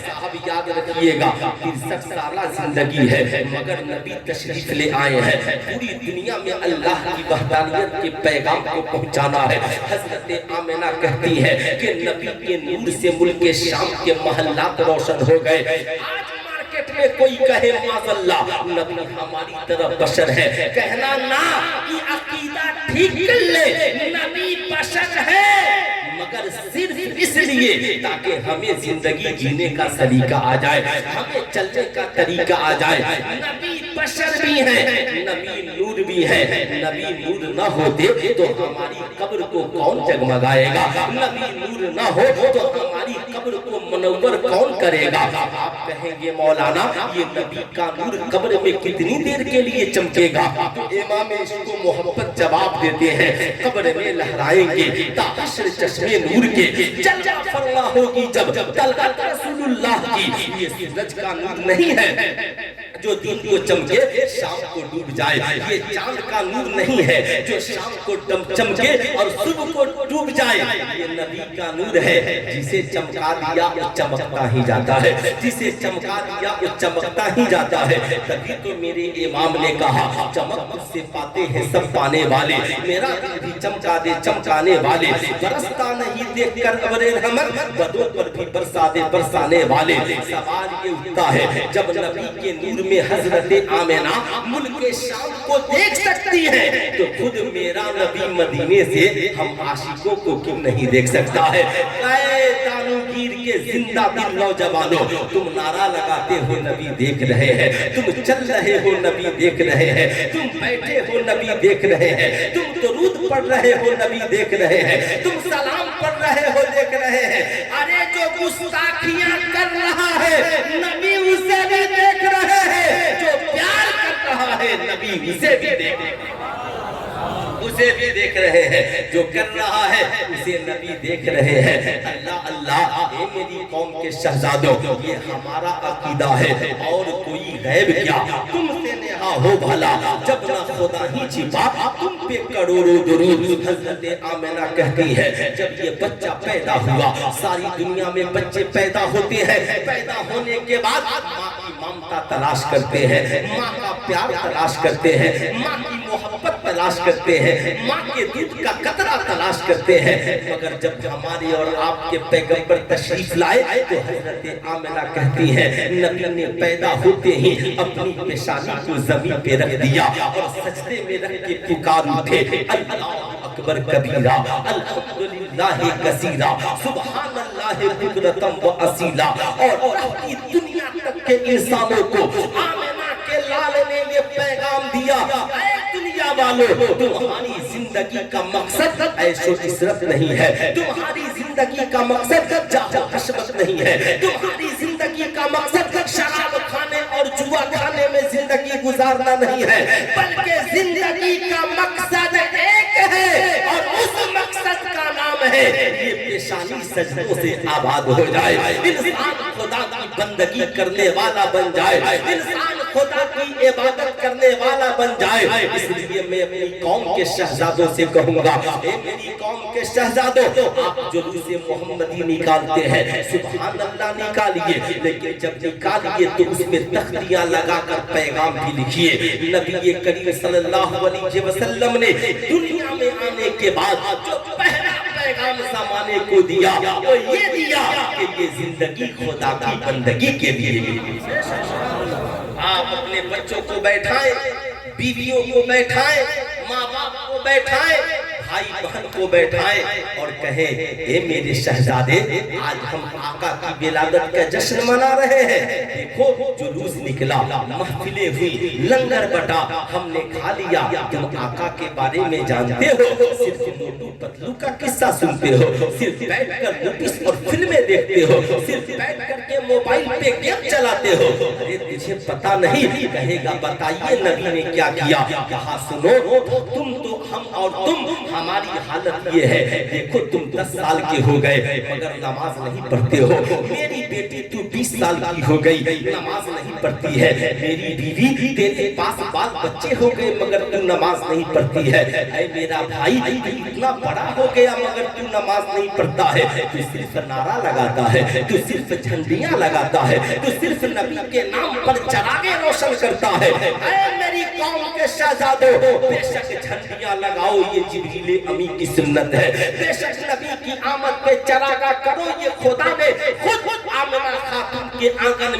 साहब याद रखिएगा, 63 साल जिंदगी है, मगर नबी तशरीफ ले आए हैं, पूरी दुनिया में अल्लाह की वहदानियत के पैगाम को पहुंचाना है। हजरत आमिना कहती है कि नबी के नूर से मुल्क शाम के महल्लात रोशन हो गए। आज मार्केट में कोई कहे माज़अल्लाह, नबी हमारी तरफ बशर है, कहना ना कि अकीदा ठीक कर ले, नबी बशर है, मगर सिर्फ इसलिए ताकि हमें जिंदगी जीने का सलीका आ जाए, हमें चलने का तरीका आ जाए। नबी बशर भी है, नबी नूर भी है, नबी नूर न होते तो हमारी कब्र को कौन जगमगाएगा, नबी नूर न हो तो हमारी कब्र को मुनव्वर कौन करेगा। आप कहेंगे मौलाना ये नबी का नूर कब्र में कितनी देर के लिए चमकेगा, तो इमाम इसको मोहब्बत जवाब देते हैं कब्र में लहराएंगे ताहशर चश्मे नूर के, जलवा फरमा होगी जब तलकत रसूलुल्लाह की। ये सूरज का नूर नहीं है जो दिन को चमके शाम को डूब जाए, ये चांद का नूर नहीं है जो शाम को चमके और सुबह को डूब जाए। ये नबी का नूर है, जिसे चमका दिया वो चमकता ही जाता है, जिसे चमका दिया वो चमकता ही जाता है। तभी तो मेरे इमाम ने कहा चमक उससे पाते हैं सब पाने वाले, मेरा दिल भी चमका दे चमकाने वाले, बरसता नहीं देखकर अबरे रहमत, बदों पर भी बरसा दे बरसाने वाले। सवाल ये उठता है जब नबी के नूर में हजरत आमिना मुल्क शाम को देख सकती है, तो खुद मेरा नबी मदीने से हम आशिकों को क्यों नहीं देख सकता है। तानुगीर के जिंदा दिल नौजवानों, तुम नारा लगाते हो नबी देख रहे हैं, तुम चल रहे हो नबी देख रहे हैं, तुम बैठे हो नबी देख रहे हैं, तुम दुरूद पढ़ रहे हो नबी देख रहे हैं, तुम सलाम पढ़ रहे हो देख रहे हैं। अरे जो गुस्ताखियां कर रहा है नबी उसे भी देख रहे हैं, जो प्यार कर रहा है नबी उसे भी देख रहे हैं, जो कर रहा है उसे नबी देख रहे हैं। अल्लाह अल्लाह, ये मेरी कौम के शहजादों, ये हमारा अकीदा है और कोई गैब क्या, तुमसे नेहा हो भला जब ना खुदा ही छिपा, तुम पे करोड़ों दुरूद। हजरत आमिना कहती है जब ये बच्चा पैदा हुआ, सारी दुनिया में बच्चे पैदा होते हैं, पैदा होने के बाद माँ की ममता तलाश करते हैं, माँ का प्यार तलाश करते हैं, माँ की मोहब्बत तलाश करते हैं, माँ के दूध का कतरा तलाश करते हैं। मगर जब हमारे और आपके पैगंबर तशरीफ लाए तो हजरत आमिना कहती है नबी ने पैदा होते ही अपनी पेशानी को जमीन पे रख दिया और सजदे में रख के पुकार उठे अल्लाह अकबर कबीरा अल्हम्दुलिल्लाह कसीरा सुबहानल्लाह कुदरतम व असीला। और दुनिया तक के इंसानों को आमिना के लाल ने ये पैगाम दिया, दुनिया वालों तुम्हारी जिंदगी का मकसद ऐशो इशरत नहीं है, तुम्हारी जिंदगी का मकसद जाहो हशमत नहीं है, तुम्हारी जिंदगी का मकसद शराब खाने और जुआ खाने में जिंदगी गुजारना नहीं है, बल्कि जिंदगी का मकसद एक है और उस मकसद का नाम है ये पेशानी सजदों से आबाद हो जाए, इंसान खुदा की बंदगी करने वाला बन जाए, इंसान खुदा की इबादत करने वाला बन जाए। इसलिए मैं अपनी कौम के शहजादों से कहूंगा, ए मेरी कौम के शहजादों, आप जुलूस मोहम्मदी निकालते हैं, सुभान अल्लाह निकालिए, लेकिन जब निकालिए तो उसमें तख्तियां लगाकर पैगाम भी लिखिए। नबी करीम सल्लल्लाहु अलैहि वसल्लम ने दुनिया में आने के बाद जो पहला पैगाम ज़माने को दिया वो ये दिया कि ये जिंदगी खुदा की बंदगी के लिए। आप अपने बच्चों को बैठाएं, बीवियों को बैठाएं, माँ बाप को बैठाएं, भाई बहन को बैठाएं और कहें, ए मेरे शहजादे, आज हम आका की विलादत का जश्न मना रहे हैं। देखो जुलूस निकला, महफिलें हुई, लंगर बटा, हमने खा लिया। तुम आका के बारे में जानते हो, सिर्फ मोटू पतलू का किस्सा सुनते हो, सिर्फ बैठकर मूवीज और फिल्में देखते हो, सिर्फ बैठ करके मोबाइल पे गेम चलाते हो। अरे तुझे पता नहीं? कहेगा बताइए नबी ने क्या किया। कहा सुनो, तुम तो हम और तुम, हमारी हालत ये है, देखो तुम 10 साल के हो गए मगर नमाज नहीं पढ़ते हो। मेरी बेटी तू 20 साल की हो गई, नमाज नहीं पढ़ती है। मेरी बीवी तेरे पास बाल बच्चे हो गए मगर तू नमाज नहीं पढ़ती है। ऐ मेरा भाई, तू इतना बड़ा हो गया मगर तू नमाज नहीं पढ़ता है। तू सिर्फ नारा लगाता है, तू सिर्फ झंडियां लगाता है, तू सिर्फ नबी के नाम पर चरागे रोशन करता है। ऐ मेरी कौम के शहजादों, बेशक झंडियां लगाओ, ये जिब्रील अमी की सुन्नत है। बेशक नबी की आमद पे चरागा करो, ये खुदा ने खुद आमिना खातून के आंगन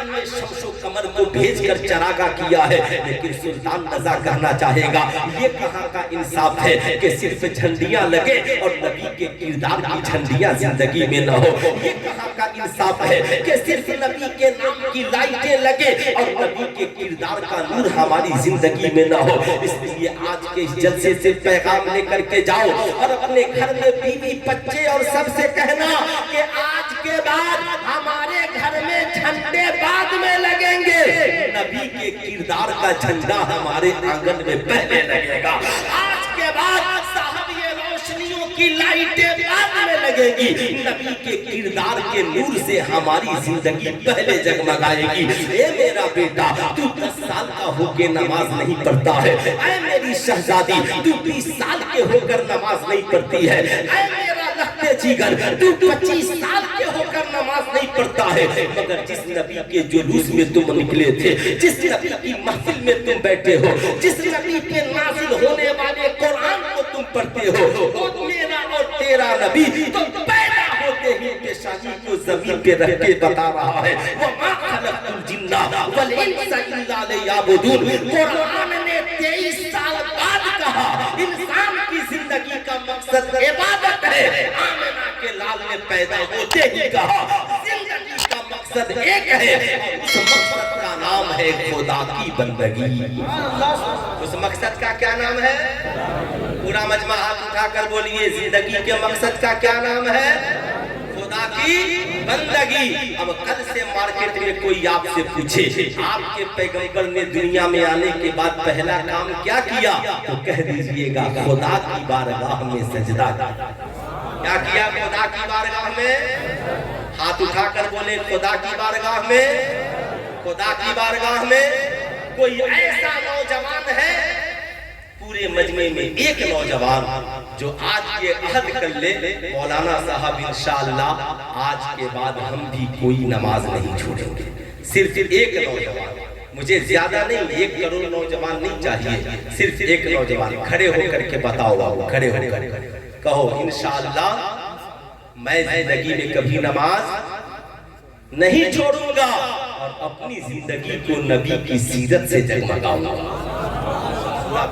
में शम्सो कमर को भेजकर चरागा किया है। लेकिन सुल्तान रजा कहना चाहेगा, ये कहाँ का इंसाफ है कि सिर्फ झंडियां लगे और नबी के किरदार की झंडियां जिंदगी में न हो। ये कहाँ का इंसाफ है कि सिर्फ नबी के नाम की लाइटें लगे और नबी के किरदार का नूर हमारी जिंदगी में न हो। इसलिए आज के इस जलसे से पैगाम लेकर के जाओ और अपने घर में बीवी बच्चे और सबसे कहना कि आज के बाद हमारे घर में झंडे बाद में लगेंगे, नबी के किरदार का झंडा हमारे आंगन में पहले लगेगा। आज के बाद साहब ये रोशनियों की लाइटें बाद में लगेगी, नबी के किरदार के नूर से हमारी जिंदगी पहले जगमगाएगी। ए मेरा बेटा, तू 10 साल का होके नमाज नहीं पढ़ता है। ऐ मेरी शहजादी, तू 20 साल के होकर नमाज नहीं पढ़ती है। ऐ मेरा लहते जिगर, तू 25 साल के होकर नमाज नहीं पढ़ता है। मगर जिस नबी के जुलूस में तुम निकले थे, जिस नबी की महफिल में तुम बैठे हो, जिस नबी के नाजिल होने वाले कुरान को तुम पढ़ते हो, वो मेरा और तेरा नबी तो पैदा होते ही पेशानी को जमीन पे रख के बता रहा है, वो मा खलक़तुल जिन्ना वल इंसा इल्ला लियअबुदून। कुरान ने 23 साल बाद कहा इंसान की जिंदगी का मकसद इबादत है। आमिना के लाल ने पैदा होते ही कहा जिंदगी का मकसद एक है, उस मकसद का नाम है खुदा की बंदगी। उस मकसद का क्या नाम है? पूरा मजमा हाथ उठाकर बोलिए, जिंदगी के मकसद का क्या नाम है? खुदा की बंदगी। अब कल से मार्केट में कोई आपसे पूछे आपके पैगंबर ने दुनिया में आने के बाद पहला काम क्या किया, तो कह दीजिएगा खुदा की बारगाह में सजदा क्या किया। खुदा की बारगाह में हाथ उठाकर बोले, खुदा की बारगाह में, खुदा की बारगाह में। कोई ऐसा नौजवान है पूरे मजमे में, एक नौजवान जो आज ये अहद कर ले, मौलाना साहब इंशाअल्लाह आज के बाद हम भी कोई नमाज नहीं छोड़ेंगे। सिर्फ एक नौजवान, मुझे ज्यादा नहीं, 1 करोड़ नौजवान नहीं चाहिए, सिर्फ एक नौजवान खड़े होकर के बताओ बाबू, खड़े होकर कहो इंशाअल्लाह मैं जिंदगी में कभी नमाज नहीं छोड़ूंगा और अपनी जिंदगी को नबी की सीरत से जगमगाऊंगा।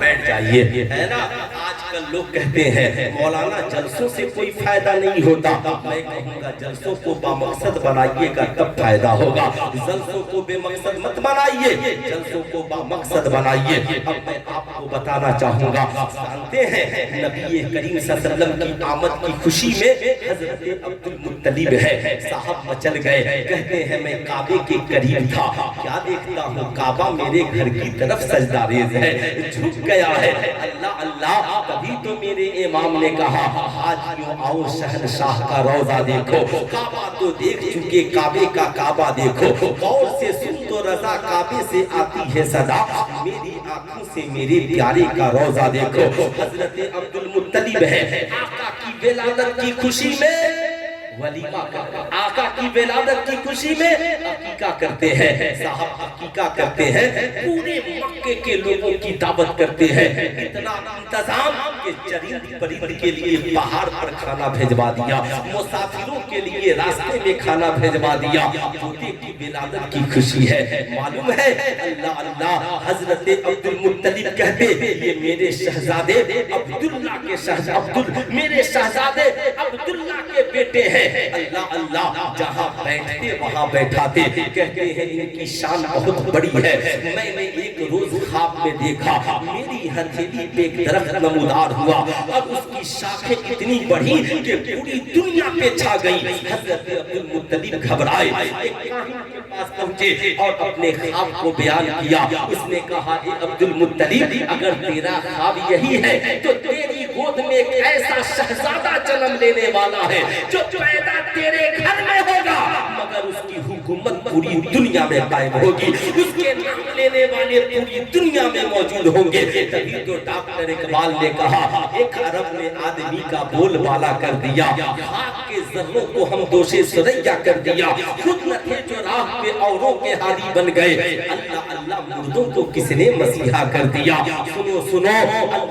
बैठ जाइए, है ना। आजकल लोग कहते हैं मौलाना जलसों से कोई फायदा नहीं होता। मैं कहूँगा जलसों को बामकसद बनाइएगा तब फायदा होगा। जलसों को बेमकसद मत बनाइए, जलसों को बामकसद बनाइए। अब मैं आपको बताना चाहूंगा। जानते हैं नबी करीम सल्लल्लाहु अलैहि वसल्लम की आमद की खुशी में हजरत अब्दुल मुत्तलिब है साहब मचल गए। कहते हैं मैं काबे के करीब था, क्या देखता हूँ काबा मेरे घर की तरफ सजदा रेज़ है, झुक गया है। अल्लाह अल्लाह, तभी तो मेरे इमाम ने कहा हाजियों आओ शहनशाह का रोजा देखो। काबा तो देख चुके, काबे का काबा देखो, गौर से सुन तो रजा काबे से आती है सदा, मेरी आंखों से मेरे प्यारे का रोजा देखो। हजरत अब्दुल मुत्तलिब है, आका की विलादत की खुशी में वलीमा करते, आका की विलादत की खुशी में अकीका करते हैं। साहब अकीका करते हैं, पूरे मक्के के लोगों की दावत करते हैं। इतना इंतजाम कि चरिंद परिंद के लिए पहाड़ पर खाना भेजवा दिया, मुसाफिरों के लिए रास्ते में खाना भेजवा दिया। पोते की विलादत की खुशी है, मालूम है। अल्लाह अल्लाह, हजरत अब्दुल मुत्तलिब कहते ये मेरे शहजादे अब्दुल्ला के शहजादे, मेरे शहजादे अब्दुल्ला के बेटे हैं। अल्लाह अल्लाह, जहाँ बैठते वहाँ बैठाते। कहते हैं इनकी शान बहुत बड़ी है। मैंने एक रोज ख्वाब में देखा, मेरी हथेली पे एक दरख्त नमूदार हुआ, अब उसकी शाखें इतनी बढ़ी कि पूरी दुनिया पे छा गई। हजरत अब्दुल मुत्तलिब घबराए, एक काहिन के पास पहुंचे और अपने ख्वाब को बयान किया। उसने कहा ए अब्दुल मुत्तलिब, अगर तेरा ख्वाब यही है तो तेरी गोद में एक ऐसा शहजादा जन्म लेने वाला है जो पैदा तेरे घर में होगा, मगर उसकी हुकूमत पूरी दुनिया में कायम होगी, उसके नाम लेने वाले पूरी दुनिया में मौजूद होंगे। तभी तो डॉक्टर इकबाल ने कहा एक अरब ने आदमी का बोलबाला कर दिया, खाक के जर्रों को हम दोषे सुरैया कर दिया, खुद न थे जो राह पे औरों के हादी बन गए। अल्लाह अल्लाह, मुर्दों को किसने मसीहा कर दिया। सुनो सुनो,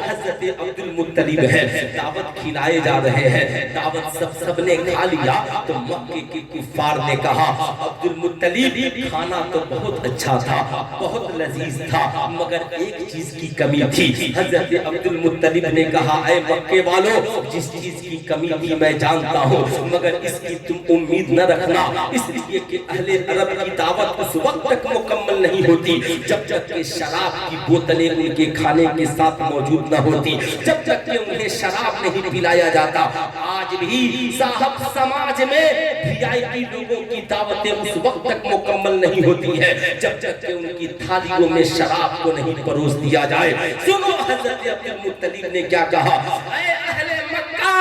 हजरत अब्दुल मुत्तलिब है, दावत खिलाए जा रहे हैं, दावत सबने खा लिया। तो मक्के के कुफार ने कहा अब्दुल मुत्तलिब खाना तो बहुत अच्छा था, बहुत लजीज था, मगर एक चीज की कमी थी। हजरत अब्दुल मुत्तलिब ने कहा ऐ मक्के वालों, जिस चीज की कमी थी मैं जानता हूँ, मगर इसकी तुम उम्मीद न रखना, इसलिए कि अहले अरब की दावत उस वक्त तक मुकम्मल नहीं होती जब तक कि शराब की बोतलें उनके खाने के साथ मौजूद न होती, जब तक कि उन्हें शराब नहीं पिलाया जाता। आज भी साहब समाज में वीआईपी लोगों की दावतें उस वक्त तक मुकम्मल नहीं होती है जब तक कि उनकी थालियों में शराब को नहीं परोस दिया जाए। सुनो हजरत अब्दुल मुत्तलिब ने क्या कहा, ऐ अहले मक्का,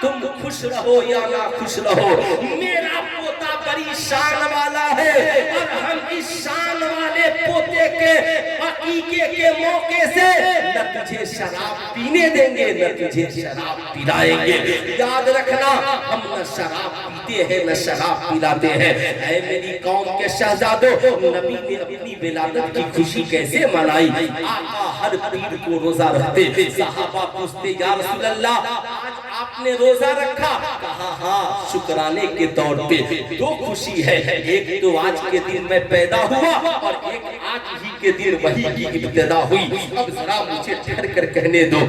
तुम खुश रहो या ना खुश रहो, मेरा पोता बड़ी शान वाला है और हम इस शान वाले पोते के अकीके के मौके से न तुझे शराब पीने देंगे न तुझे शराब पिलाएंगे। याद रखना, हम न शराब पीते हैं न शराब पिलाते हैं। ऐ मेरी कौम के शहजादों, नबी ने अपनी विलादत की खुशी कैसे मनाई। आका हर पीर को रोजा रखते, सहाबा पूछते या रसूल अल्लाह आज आपने रोजा रखा, कहा हाँ शुक्राने के तौर पे। दो खुशी है, एक तो आज के दिन मैं पैदा हुआ और एक आज ही के दिन वही की इब्तिदा हुई। अब जरा मुझे ठहर कर कहने दो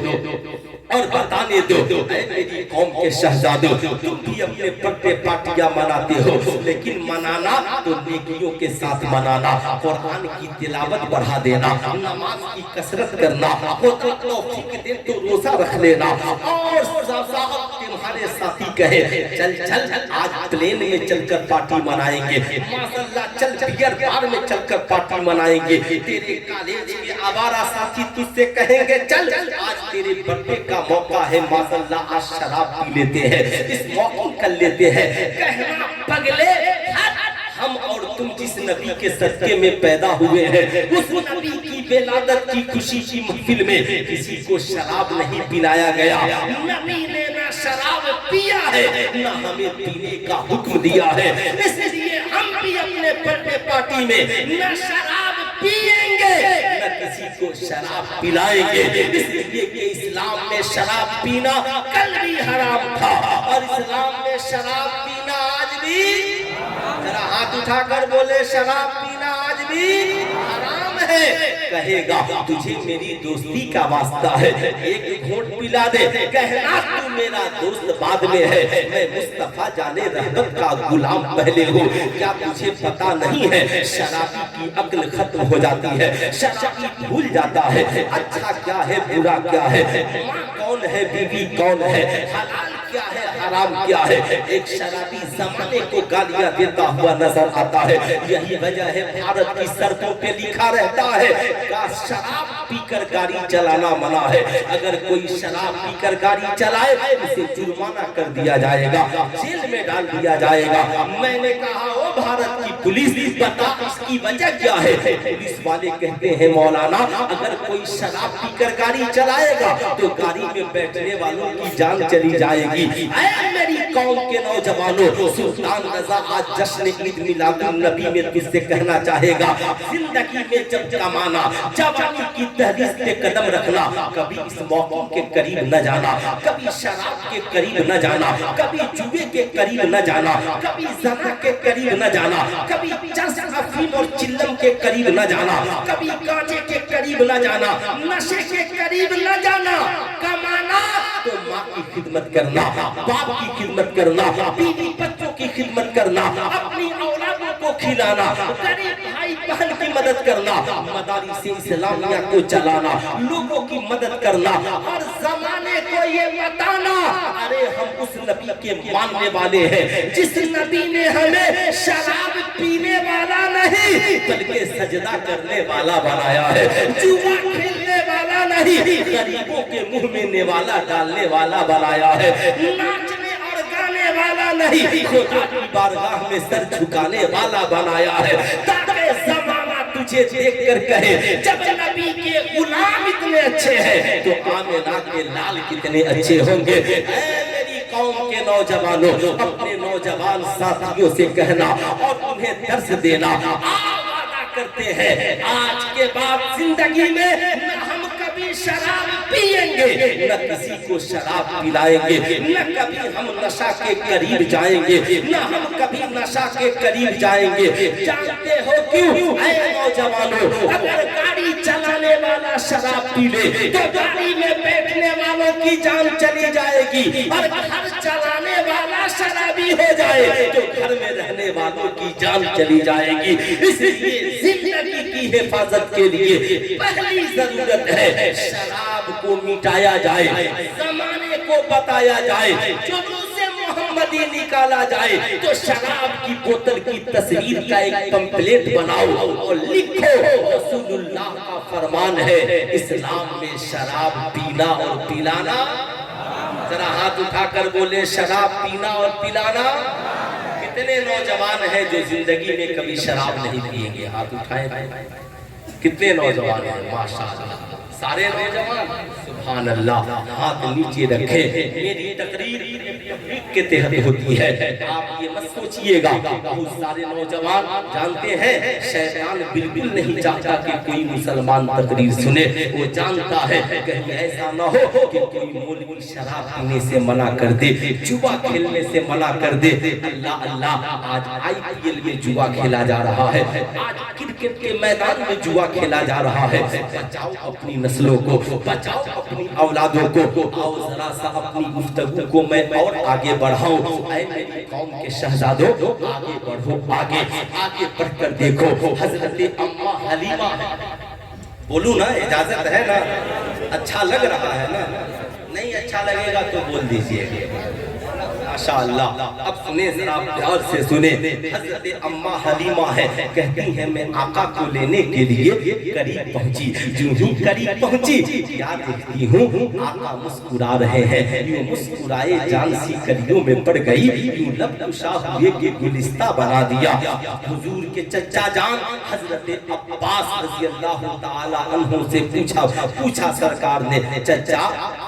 और बताने दो, ऐ मेरी कौम के शहजादों, तुम भी अपने बर्थडे पार्टियां मनाते हो, लेकिन मनाना तो नेकियों के साथ मनाना, कुरान की तिलावत बढ़ा देना, नमाज की कसरत करना, तौफीक दे तो रोजा रख लेना। और तुम्हारे साथी कहे चल चल आज प्लेन में चलकर पार्टी मनाएंगे, माशाअल्लाह चल बियर बार में चलकर पार्टी मनाएंगे। तेरे कॉलेज के आवारा साथी तुझसे कहेंगे चल आज तेरे बर्थडे का मौका है, माशाअल्लाह आज शराब पी लेते हैं, इस मौका कर लेते हैं। कहना पगले, हम और तुम जिस नबी के सदके में पैदा हुए हैं, उस नबी की विलादत की खुशी की महफिल में किसी को शराब नहीं पिलाया गया। नबी ने ना शराब पिया है ना हमें पीने का हुक्म दिया है, इसलिए हम भी अपने बर्थडे पार्टी में न शराब पिएंगे न किसी को शराब पिलाएंगे, इसलिए कि इस्लाम में शराब पीना कल भी हराम था और इस्लाम में शराब पीना आज भी, जरा हाथ उठाकर बोले शराब पीना आज भी हराम है। कहेगा तुझे मेरी दोस्ती का वास्ता है, एक घूंट पिला दे, कहना तू मेरा दोस्त बाद में है, मैं मुस्तफा जाने रहमत का गुलाम पहले हूँ। क्या तुझे पता नहीं है शराबी की अक्ल खत्म हो जाती है, शराबी भूल जाता है अच्छा क्या है बुरा क्या है, माँ कौन है बीवी कौन है, हलाल क्या है हराम क्या है। एक शराबी जमाने को गालियां देता हुआ नजर आता है। यही वजह है भारत की सड़कों पे लिखा रहता है कि शराब पीकर गाड़ी चलाना मना है। अगर कोई शराब पीकर गाड़ी चलाए उसे जुर्माना कर दिया जाएगा, जेल में डाल दिया जाएगा। मैंने कहा ओ भारत की पुलिस बता इसकी वजह क्या है। पुलिस वाले कहते हैं मौलाना अगर कोई शराब पीकर गाड़ी चलाएगा तो गाड़ी में बैठने वालों की जान चली जाएगी। ऐ मेरी कौम के नौजवानों, सुल्तान रजा आज जश्न ईद मिलादुन नबी में तुझसे कहना चाहेगा जिंदगी में जब कमाना जवानी की तहरीर पे कदम रखना, कभी इस मौके के करीब न जाना, कभी शराब के करीब न जाना, कभी जुए के करीब न जाना, कभी जना के करीब न जाना, कभी चर्च अफीम और चिल्लम के करीब न जाना, कभी गांजे के करीब न जाना, नशे के करीब न जाना। कमाना तो माँ की खिदमत करना, बाप की खिदमत करना, बीवी बच्चों की खिदमत करना, अपनी औलादों को खिलाना, गरीब भाई बहन की मदद करना, मदारिस इस्लामिया को चलाना, लोगों की मदद करना और जमाने को ये बताना अरे हम उस नबी के मानने वाले हैं जिस नबी ने हमें शराब पीने वाला नहीं बल्कि सजदा करने वाला बनाया है, जुआ खेलने वाला नहीं गरीबों के मुंह में नेवाला डालने वाला बनाया है, नाचने और गाने वाला नहीं खुदा की बारगाह में सर झुकाने वाला बनाया है, ताकि जमाना तुझे देखकर कहे जब नबी के गुलाम इतने अच्छे हैं तो आमिना के लाल कितने अच्छे होंगे। मेरी कौम के नौजवानों अपने नौजवान साथियों से कहना और उन्हें दर्श देना, वादा करते हैं आज के बाद जिंदगी में न हम कभी शराब पिएंगे न किसी को शराब पिलाएंगे, न कभी हम नशा के करीब जाएंगे, न हम कभी नशा के करीब जाएंगे। जानते हो क्यों ऐ नौजवानों, अगर गाड़ी चलाने वाला शराब पी ले तो गाड़ी में बैठने वालों की जान चली जाएगी और घर चलाने वाला शराबी हो जाए तो घर में रहने वालों की जान चली जाएगी। इसलिए जिंदगी की हिफाजत के लिए पहली जरूरत है शराब को मिटाया जाए, जमाने को बताया जाए, जुलूसे मोहम्मदी निकाला जाए तो शराब की बोतल की तस्वीर का एक पंपलेट बनाओ और लिखो रसूलुल्लाह का फरमान है इस्लाम में शराब पीना और पिलाना। जरा हाथ उठाकर बोले शराब पीना और पिलाना। कितने नौजवान हैं जो जिंदगी में कभी शराब नहीं पिएंगे? हाथ उठाए। कितने नौजवान हैं? माशाअल्लाह सारे नौजवान सुभान अल्लाह। हाथ नीचे रखे। मेरी तकरीर के तहत होती है, आप ये मत सोचिएगा। बहुत सारे नौजवान जानते हैं शैतान बिल्कुल नहीं चाहता कि कोई मुसलमान तकरीर सुने। वो जानता है कहीं ऐसा ना हो कि कोई मौलवी शराब पीने से मना कर दे, जुआ खेलने से मना कर दे। अल्लाह अल्लाह, आज IPL में जुआ खेला जा रहा है, आज क्रिकेट के मैदान में जुआ खेला जा रहा है। बचाओ अपनी नस्लों को, बचाओ अपनी औलादों को। आओ जरा सा अपनी गुफ्तगू को मैं और आगे बढ़ाऊं। ऐ मेरी कौम के शहजादों, आगे बढ़ो, आगे आगे बढ़कर देखो हजरत अम्मा हलीमा। बोलूं ना, इजाजत है ना? अच्छा लग रहा है ना? नहीं अच्छा लगेगा तो बोल दीजिए। माशाअल्लाह। अब सुने जरा प्यार से सुने। हजरत अम्मा हलीमा है, कहती है मैं आका को लेने के लिए करीब पहुंची। जो ही करीब पहुंची क्या देखती हूँ आका मुस्कुरा रहे हैं। यूं मुस्कुराए जान सी कलियों में पड़ गई, यूं लब कुशा हुए के गुलिस्ता बना दिया। हुजूर के चचा जान हजरत अब्बास रज़ी अल्लाह ताला अन्हु से पूछा सरकार ने, चचा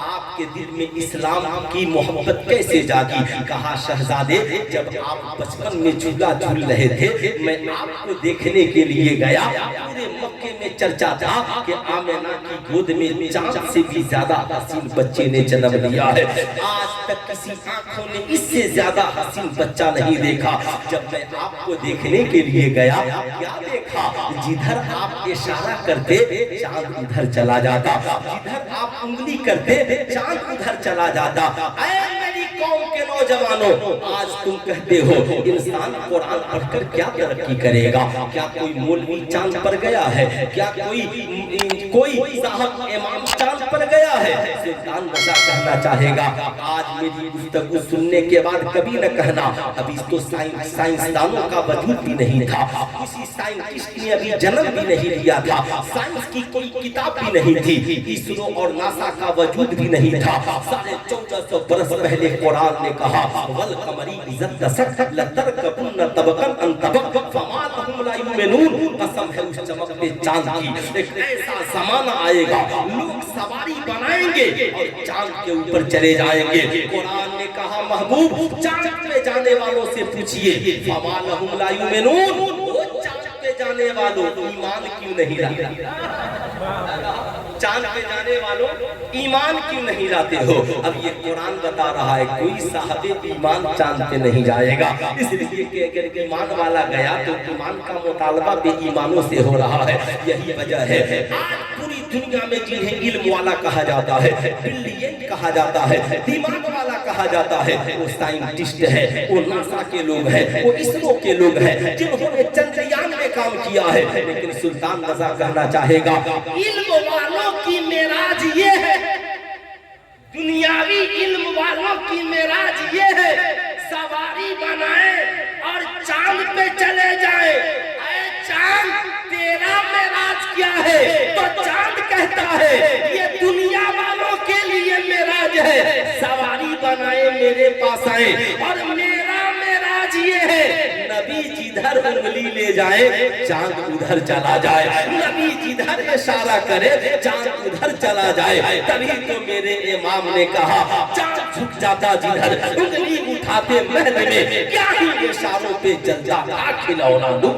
आपके दिल में इस्लाम की मोहब्बत कैसे जागी? कहा शहजादे जब आप बचपन में झूला झूल रहे थे मैं आपको देखने के लिए गया। पूरे मक्के में चर्चा था कि आमिना की गोद में चांद से भी ज्यादा हसीन बच्चे ने जन्म लिया है। आज तक किसी आंखों ने इससे ज्यादा हसीन बच्चा नहीं देखा। जब मैं आपको देखने के लिए गया क्या देखा? जिधर आप इशारा करते चांद इधर चला जाता, जिधर आप उंगली करते चांद चांद उधर चला जाता। ऐ मेरी कौम के नौजवानों, आज तुम कहते हो इंसान कुरान पढ़कर क्या तरक्की करेगा? क्या कोई मौलवी चांद पर गया है? क्या कोई साहब इमाम चांद पर गया है? सुल्तान रज़ा कहना चाहेगा, आज मेरी गुफ्तगू सुनने के बाद कभी न कहना अभी तो साइंसदानों का वजूद भी नहीं था, किसी साइंटिस्ट ने अभी जन्म भी नहीं लिया था, साइंस की कोई किताब भी नहीं थी, इसरो और नासा का वजूद भी नहीं था। 1450 बरस पहले कुरान ने कहा, वल कमरी इज़्ज़त तसक लतरकबुन तबकन अन तबक फमा लहुम ला युमिनून। कसम है उस चमकते चांद की, एक ऐसा जमाना आएगा लोग सवारी बनाएंगे और चांद के ऊपर चले जाएंगे। कुरान ने कहा, महबूब चांद पे जाने वालों से पूछिए, फमा लहुम ला युमिनून, वो चांद पे जाने वालों ईमान क्यों नहीं लाते? चांद पे जाने वालों ईमान क्यों नहीं लाते हो? अब ये कुरान बता रहा है कोई साहबे ईमान चांद पे नहीं जाएगा, इसलिए कि अगर ईमान वाला गया तो ईमान का मुतालबा बेईमानों से हो रहा है। यही वजह है आज पूरी दुनिया में जिन्हें इल्म वाला कहा जाता है, ब्रिलियंट कहा जाता है, दिमाग वाला कहा जाता है, वो साइंटिस्ट है, वो नासा के लोग हैं, वो इसरो के लोग हैं जिन्होंने चंद्रयान में काम किया है। लेकिन सुल्तान रज़ा कहना चाहेगा, इल्म वालों की मेराज ये है, दुनियावी इल्म वालों की मेराज ये है, सवारी बनाए और चांद पे चले जाए। ऐ चांद, तेरा मेराज क्या है? तो चांद कहता है ये दुनिया वालों के लिए मेराज है, सवारी बनाए मेरे पास आए। और मेरा मेराज ये है, नबी जिधर उंगली ले जाए चांद उधर चला जाए, नबी जिधर इशारा करे चांद उधर चला जाए। तभी तो मेरे इमाम ने कहा, चांद झुक जाता जिधर, उंगली उठाते महल में, क्या ही इशारों पे जलता था खिलौना दूं।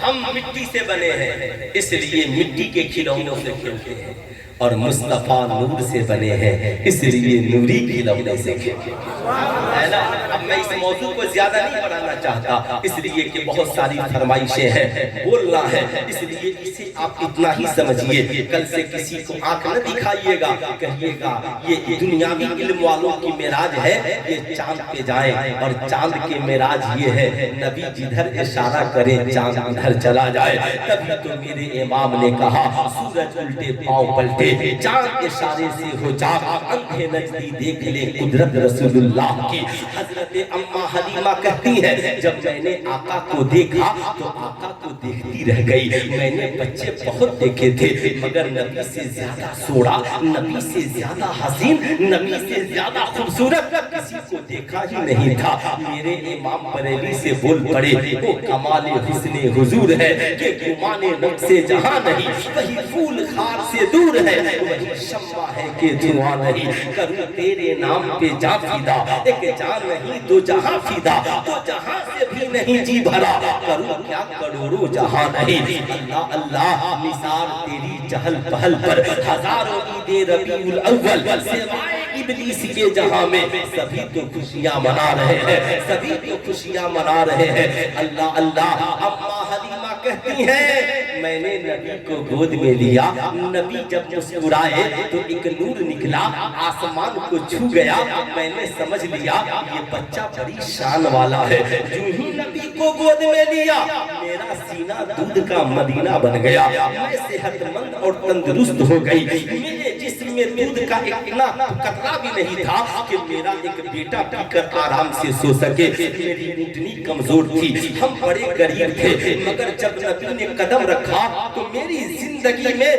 हम मिट्टी से बने हैं, इसलिए मिट्टी के खिलौनों से खेलते हैं, और मुस्तफा नूर से बने हैं, इसलिए नूरी खिलौने से खेलते हैं ना। अब मैं इस मौजू को ज्यादा नहीं बढ़ाना चाहता, इसलिए कि बहुत सारी फरमाइशें हैं, बोलना है, इसलिए इसे आप इतना ही समझिए। कल से किसी को आंख न दिखाइएगा, कहिएगा ये दुनियावी इल्म वालों की मेराज है, ये चांद पे जाए, और चांद के मेराज ये है, नबी जिधर इशारा करे चांद उधर चला जाए। तभी तो मेरे इमाम ने कहा, सूरज उल्टे पांव पलटे, चांद इशारे से हो जाग, अंधे नजदी देख ले कुदरत रसूलुल्लाह की। हजरत अम्मा हलीमा कहती है, जब मैंने आका को देखा तो आका को देखती रह गई। मैंने बच्चे बहुत देखे थे, मगर नबी से ज्यादा सोड़ा, नबी से ज्यादा हसीन, नबी से ज्यादा खूबसूरत किसी को देखा ही नहीं था। मेरे इमाम बरेली से बोल पड़े, वो कमाल हुस्ने हुजूर है कि गुमाने नक्शे जहां नहीं, वही फूल खार से दूर है, वही शम्मा है कि धुआं नहीं। करूं तेरे नाम पे जा फिदा, एक जान नहीं दो जहां फिदा, तो जहां से भी नहीं जी भरा, करूं क्या करोड़ों जहां नहीं। अल्लाह अल्लाह निसार तेरी चहल पहल पर, हजारों ईदे रबीउल अव्वल, सिवाए इब्लीस के जहां में सभी तो खुशियां मना रहे हैं, सभी तो खुशियां मना रहे हैं। अल्लाह अल्लाह। अम्मा हलीमा कहती हैं, मैंने नबी को गोद में लिया, नबी जब मुस्कुराए तो एक नूर निकला, आसमान को छू गया, मैंने समझ लिया ये बच्चा बड़ी शान वाला है। यूं ही नबी को गोद में लिया, मेरा सीना दूध का मदीना बन गया, मैं सेहतमंद और तंदुरुस्त हो गई। मेरे जिस्म में दूध का इतना कतरा भी नहीं था कि मेरा एक बेटा पीकर आराम से सो सके। मेरी घुटनी कमजोर थी, हम बड़े गरीब थे, मगर जब नबी ने कदम रखा तो मेरी जिंदगी में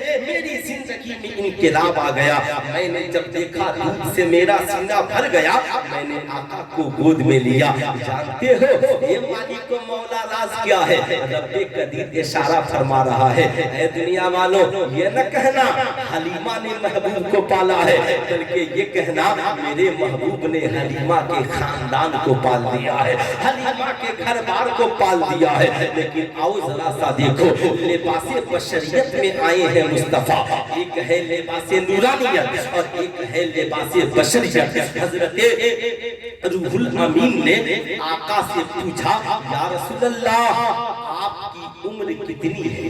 इनकलाब आ गया। मैंने जब देखा दूध से मेरा सीना भर गया, मैंने आका को गोद में लिया। जानते हो ये मालिक को मौला राज क्या है? रब्बे कदीर इशारा फरमा रहा है, ऐ दुनिया वालों ये न कहना हलीमा ने महबूब को पाला है, बल्कि ये कहना मेरे महबूब ने हलीमा के खानदान को पाल दिया है, हलीमा के घर बार को पाल दिया है। लेकिन आओ जरा सा देखो, लिबासे बशरियत में आए हैं मुस्तफा, एक है लिबासे नूरानियत और एक है लिबासे बशरियत। हजरत रूहुल अमीन ने आका से पूछा, या रसूलल्लाह आपकी उम्र कितनी है?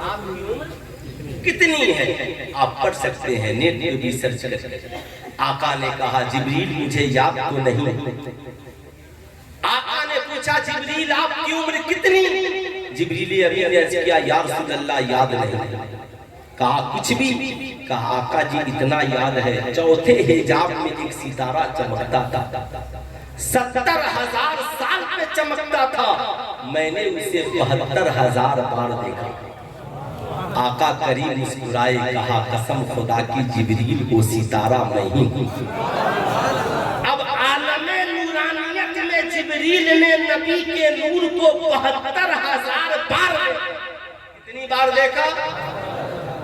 आपकी उम्र कितनी है आप पढ़ सकते हैं, नेट पे भी सर्च कर। आका ने कहा जिब्रील मुझे याद तो नहीं। आका ने पूछा जिब्रील आपकी उम्र कितनी? जिब्रील अभी ने अर्ज किया या रसूल अल्लाह याद नहीं। कहा कुछ भी? कहा आका जी इतना याद है, चौथे हिजाब में एक सितारा चमकता था, 70,000 साल में चमकता था, मैंने उसे 72,000 बार देखा। आका करीम मुस्कुराए, कहा कसम खुदा की जिब्रील वो सितारा मैं ही हूं। अब आलमे नूरानियत में जिब्रील ने नबी के नूर को 72,000 बार, कितनी बार देखा?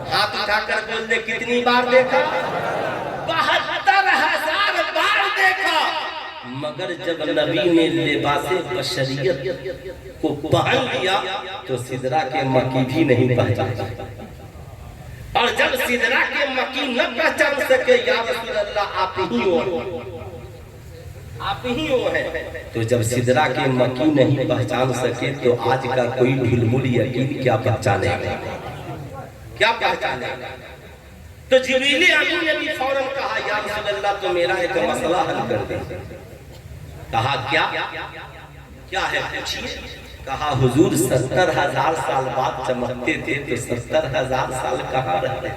हाथ उठाकर बोल दे कितनी बार देखा? 72,000 बार देखा। मगर जब नबी ने लिबासे बशरियत को पहन लिया तो सिदरा के मकी भी नहीं पहचाना। और जब सिदरा के मकी न पहचान सके या रसूल अल्लाह आप ही हो, आप ही हो है, तो जब सिदरा के मकी नहीं पहचान सके तो आज का कोई ढुलमुल यकीन क्या पहचानेगा, क्या पहचानेगा? तो जिब्रील अमीन ने भी फौरन कहा या रसूल अल्लाह तो मेरा एक मसला हल कर दे। कहा क्या? क्या है पूछिए। कहा हुजूर 70,000 साल बाद चमकते थे तो 70,000 साल कहाँ रहते?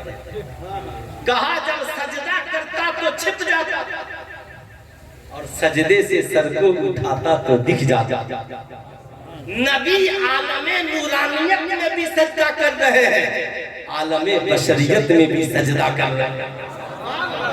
कहा जब सजदा करता तो छिप जाता और सजदे से सर को उठाता तो दिख जाता। नबी आलमे नूरानियत में भी सजदा कर रहे हैं, आलमे बशरियत में भी सजदा कर रहे हैं,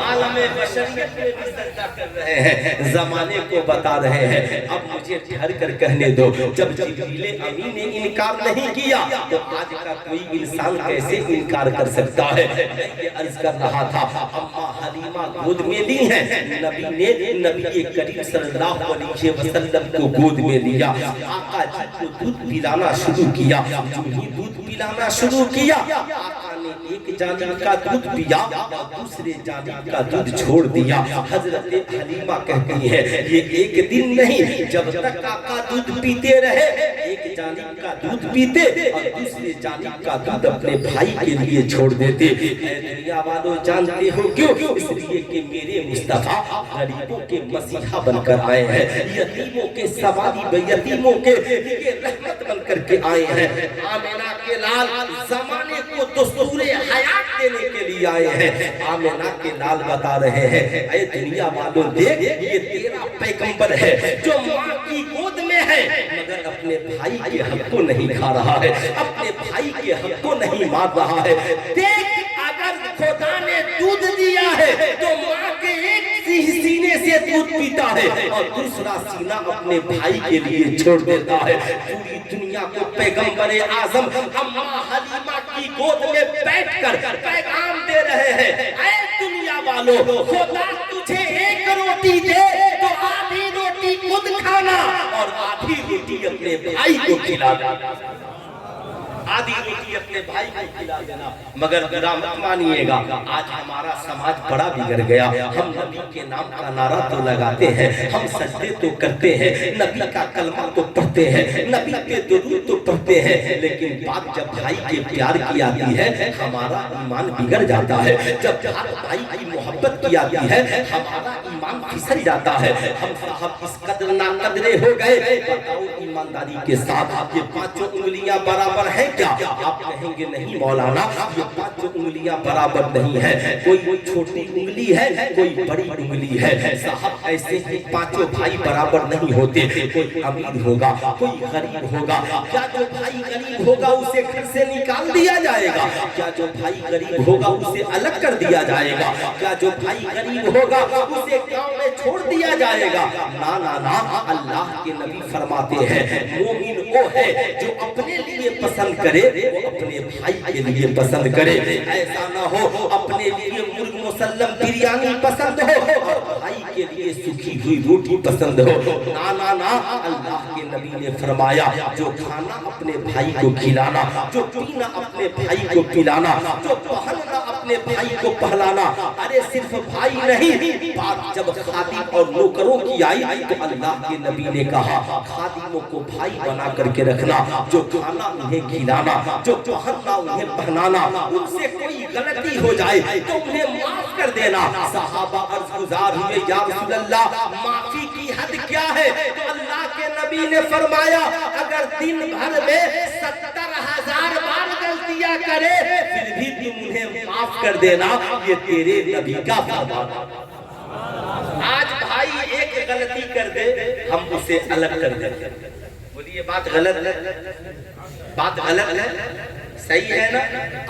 आलमे बशरियत में भी सजदा कर रहे हैं, जमाने को बता रहे हैं। अब मुझे ठहर कर कहने दो, जब जिब्रील अमीन ने इनकार नहीं किया तो आज का कोई इंसान कैसे इनकार कर सकता है? मैं ये अर्ज कर रहा था, अम्मा हलीमा गोद में ली है, नबी ने नबी करीम सल्लल्लाहु अलैहि वसल्लम को गोद में लिया, आका जी को दूध पिलाना शुरू किया। जो ही दूध पिलाना शुरू किया, आका ने एक जानिब का दूध पिया और दूसरे जानिब का दूध छोड़ दिया। हजरत हलीमा कहती है ये एक दिन नहीं, जब तक आका दूध पीते रहे, एक जानिब का दूध पीते और दूसरे जानिब का दूध अपने भाई के लिए छोड़ देते। दुनिया वालों जानते हो क्यों? इसलिए कि मेरे मुस्तफा गरीबों के मसीहा बनकर आए हैं, यतीमों के सवारी, यतीमों के रहमत बनकर के आए हैं। आमिना के लाल जमाने को दस्तूरे हयात देने के लिए आए हैं। आमिना के लाल बता रहे हैं ऐ दुनिया वालों देख, ये तेरा पैगंबर है जो माँ की गोद में है मगर अपने भाई के हक को नहीं खा रहा है, अपने भाई के हक को नहीं मार रहा है। देख अगर खुदा ने दूध दिया है तो माँ के एक सीने से दूध पीता है और दूसरा सीना अपने भाई के लिए छोड़ देता है। पूरी दुनिया को पैगंबर आजम अम्मा हलीमा की गोद में बैठकर पैगाम दे रहे हैं ऐ दुनिया वालों, खुदा तुझे एक रोटी दे तो आधी रोटी खुद खाना और आधी रोटी अपने भाई को खिला देना, आधी रोटी अपने भाई को खिला देना। मगर बुरा मत मानिएगा, आज हमारा समाज बड़ा बिगड़ गया। हम नबी के नाम का नारा तो लगाते हैं, हम सजदे तो करते हैं, नबी का कलमा तो पढ़ते हैं, नबी पे दुरूद तो पढ़ते हैं, लेकिन बात जब भाई के प्यार की आती है हमारा ईमान बिगड़ जाता है। जब भाई की मोहब्बत की आती है हमारा ईमान फिसल जाता है। हम साहब इस कदर ना कदरे हो गए। बताओ ईमानदारी के साथ ये पांचों उंगलियां बराबर हैं क्या? आप कहेंगे नहीं मौलाना, ये पांचों उंगलियां बराबर नहीं है, कोई छोटी उंगली है, कोई बड़ी उंगली है। साहब ऐसे ही पांचों भाई बराबर नहीं होते, कोई अमीर होगा, कोई गरीब होगा। क्या जो भाई गरीब होगा उसे घर से निकाल दिया जाएगा? क्या जो भाई गरीब होगा उसे अलग कर दिया जाएगा? क्या जो भाई गरीब होगा उसे गांव में छोड़ दिया जाएगा? ना ना ना, अल्लाह के नबी फरमाते हैं मोमिन वो है जो अपने लिए पसंद करे वो अपने भाई के लिए पसंद करे। ऐसा ना हो अपने लिए मुर्ग मुसल्लम बिरयानी पसंद हो और भाई के लिए सूखी हुई रोटी पसंद हो। ना ना ना, अल्लाह के नबी ने फरमाया जो खाना अपने भाई को खिलाना, जो पीना अपने भाई को पिलाना, जो पहनना अपने भाई को पहलाना, अरे सिर्फ भाई नहीं, बात जब खादिम और नौकरों की आई तो अल्लाह के नबी ने कहा खादिमों को भाई बना करके रखना, जो खाना उन्हें खिलाना, जो पहनना उन्हें पहनाना, उनसे कोई गलती हो जाए तो उन्हें माफ कर देना। सहाबा अर्ज गुजार हुए या रसूल अल्लाह माफी की हद क्या है? तो अल्लाह के नबी ने फरमाया अगर दिन भर में 70,000 बार गलतियां करे फिर भी तुम उन्हें माफ कर देना, ये तेरे नबी का फरमान। आज भाई एक गलती कर दे हम उसे अलग कर दे। बोलिए बात गलत है? बात गलत है? सही है ना?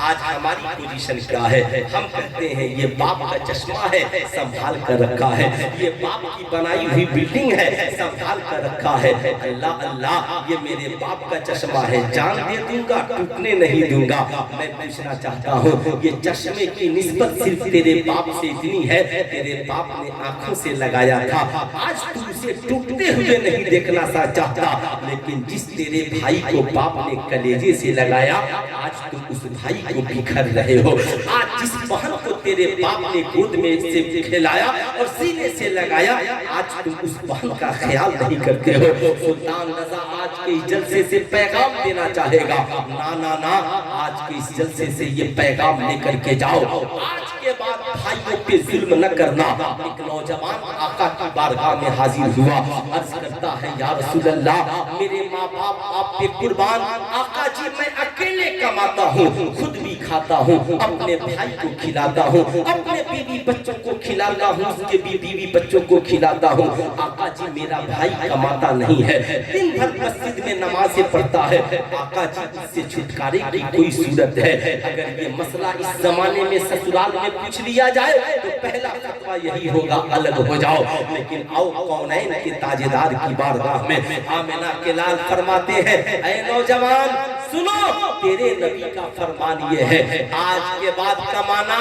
आज हमारी पोजीशन क्या है? हम कहते हैं ये बाप का चश्मा है, संभाल कर रखा है, ये बाप की बनाई हुई बिल्डिंग है, संभाल कर रखा है। अल्लाह अल्लाह, ये मेरे बाप का चश्मा है, जान दे दूंगा टूटने नहीं दूंगा। मैं पूछना चाहता हूँ ये चश्मे की निस्बत सिर्फ तेरे बाप से इतनी है, तेरे बाप ने आंखों से लगाया था, आज तू उसे टूटते हुए नहीं देखना सा चाहता, लेकिन जिस तेरे भाई को बाप ने कलेजे से लगाया आज तुम उस भाई को बिखर रहे हो। आज जिस बहन को तेरे बाप ने गोद में से खिलाया और सीने से लगाया आज तुम उस बहन का ख्याल नहीं करते हो। सुल्तान रज़ा आज के इस जलसे से पैगाम देना चाहेगा, ना ना ना, आज के इस जलसे से ये पैगाम लेकर के जाओ, आज के बाद भाइयों पे जुल्म न करना। एक नौजवान आका की बारगाह में हाजिर हुआ, अर्ज करता है या रसूल अल्लाह मेरे माँ बाप आप पे कुर्बान, आका जी मैं अकेले कमाता हूँ, खुद भी खाता हूँ, अपने भाई को खिलाता हूँ, अपने बीवी बच्चों को खिलाता हूँ, उसके बीवी बच्चों को खिलाता हूँ। आका जी मेरा भाई कमाता नहीं है, दिन भर मस्जिद में नमाज़ें पढ़ता है, आका जी इससे छुटकारे की कोई सूरत है? अगर ये मसला इस जमाने में ससुराल में पूछ लिया जाए तो पहला फतवा यही होगा अलग हो जाओ। लेकिन आओ कौनैन के ताजेदार की बारगाह में आमिना के लाल फरमाते हैं ऐ नौजवान सुनो, तेरे नबी का फरमान ये है आज के बाद कमाना,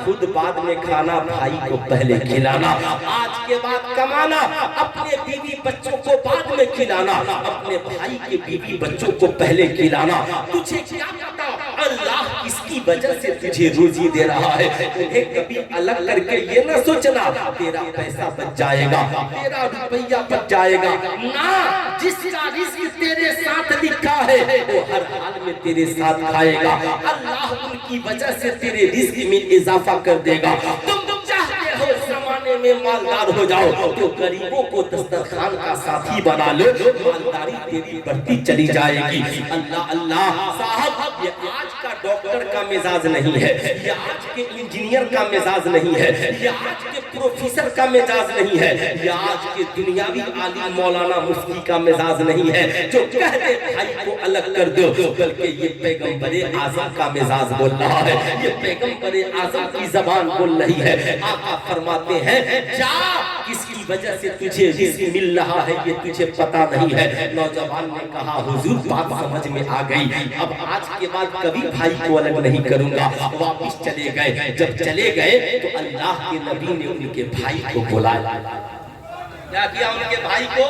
खुद बाद में खाना, भाई को पहले खिलाना। आज के बाद कमाना, अपने बीवी बच्चों को बाद में खिलाना, अपने भाई के बीवी बच्चों को पहले खिलाना। तुझे क्या पता अल्लाह किसकी वजह से तुझे रोजी दे रहा है? उन्हें कभी अलग करके ये न सोचना तेरा पैसा बच जाएगा, तेरा रुपया बच जाएगा। ना, जिसका रिस्क तेरे साथ लिखा है वो हर हाल में तेरे साथ खाएगा। अल्लाह उनकी वजह से तेरे रिस्क में इजाफा कर देगा। तुम चाहते हो जमाने में मालदार हो जाओ तो गरीबों को दस्तरखान का साथी बना लो, मालदारी तेरी बढ़ती चली जाएगी। अल्लाह अल्लाह साहब, ये आज का डॉक्टर का मिजाज नहीं है, ये आज के इंजीनियर का मिजाज नहीं है, ये आज के प्रोफेसर का मिजाज नहीं है, ये आज के दुनियावी आलिम मौलाना मुफ्ती का मिजाज नहीं है जो कह दे भाई को अलग कर दो, बल्कि ये पैगंबरे आज़म का मिजाज बोल रहा है, ये पैगंबरे आज़म की ज़बान बोल रही है। आका फरमाते हैं जा, किसकी वजह से तुझे रिज़्क़ मिल रहा है ये तुझे पता नहीं है। नौजवान ने कहा हुजूर बात समझ में आ गई, अब आज के बाद कभी भाई को अलग नहीं करूंगा। वापिस चले गए, जब चले गए तो अल्लाह के नबी ने उनके भाई को बुलाया। क्या किया? उनके भाई को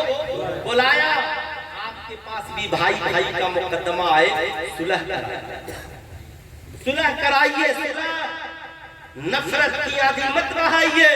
बुलाया। आपके पास भी भाई भाई का मुकदमा आए, सुलह कराइए, नफरत की आदि मत बहाइए,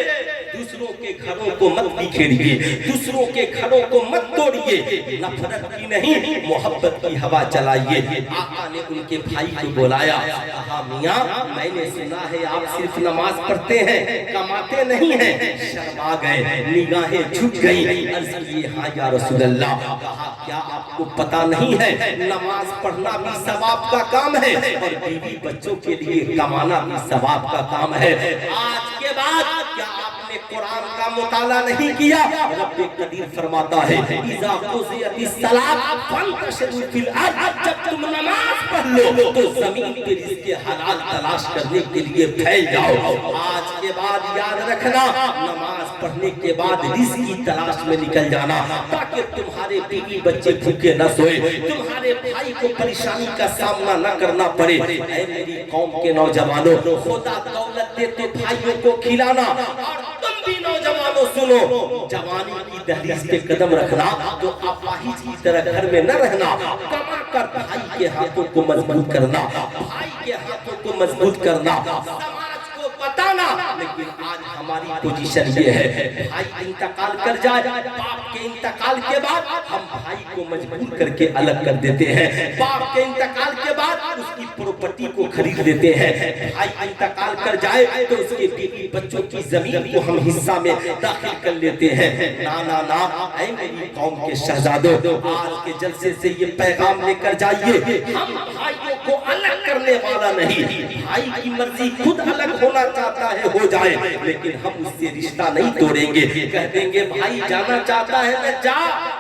दूसरों के घरों को मत बिखेरिए, दूसरों के घरों को मत तोड़िए, नफरत की नहीं मोहब्बत की हवा चलाइए। आका ने उनके भाई को बुलाया, कहा मियां मैंने सुना है आप सिर्फ नमाज पढ़ते हैं, कमाते नहीं हैं। शर्मा गए, निगाहें झुक गई, अर्ज किए हाँ या रसूल अल्लाह। कहा क्या आपको पता नहीं है नमाज पढ़ना भी सवाब का काम है और बीवी बच्चों के लिए कमाना भी सवाब का काम है। आज के बाद क्या आपने कुरान का मुताला नहीं किया? रब्बे कदीर फरमाता है इज़ा क़ुज़ियतिस सलात फंतशिरू फिल अर्ज़, जब तुम नमाज पढ़ लो तो जमीन पे रिज़्क़ हलाल तलाश करने के लिए फैल जाओ। आज के बाद याद रखना, नमाज पढ़ने के बाद रिज़्क़ की तलाश में निकल जाना, ताकि तुम्हारे बीवी बच्चे भूखे न सोए, तुम्हारे भाई को परेशानी का सामना न करना पड़े। ऐ मेरी कौम के नौजवानों, खुदा दौलत दे तो भाइयों को खिलाना, और तुम भी नौजवानों सुनो, जवानी की दहलीज पे कदम रखना तो अपाहिज की तरह घर में न रहना, कमा कर भाई के हाथों को मजबूत करना, भाई के हाथों को मजबूत करना, समाज को बताना। लेकिन आज हमारी पोजीशन ये है, भाई इंतकाल कर जाए, बाप के इंतकाल के बाद हम भाई को मजबूर करके अलग कर देते हैं, बाप के इंतकाल के बाद उसकी प्रॉपर्टी को खरीद देते हैं, भाई इंतकाल कर जाए तो उसके बीवी बच्चों की जमीन को हम हिस्सा में दाखिल कर लेते हैं। ना ना ना, ऐ मेरी कौम के शहजादों, आज के जलसे से ये पैगाम लेकर जाइए, हम भाइयों को अलग करने वाला नहीं, भाई की मर्जी खुद अलग होना चाहता है हो जाए, लेकिन हम उससे रिश्ता नहीं तोड़ेंगे। कह देंगे भाई जाना चाहता है मैं जा,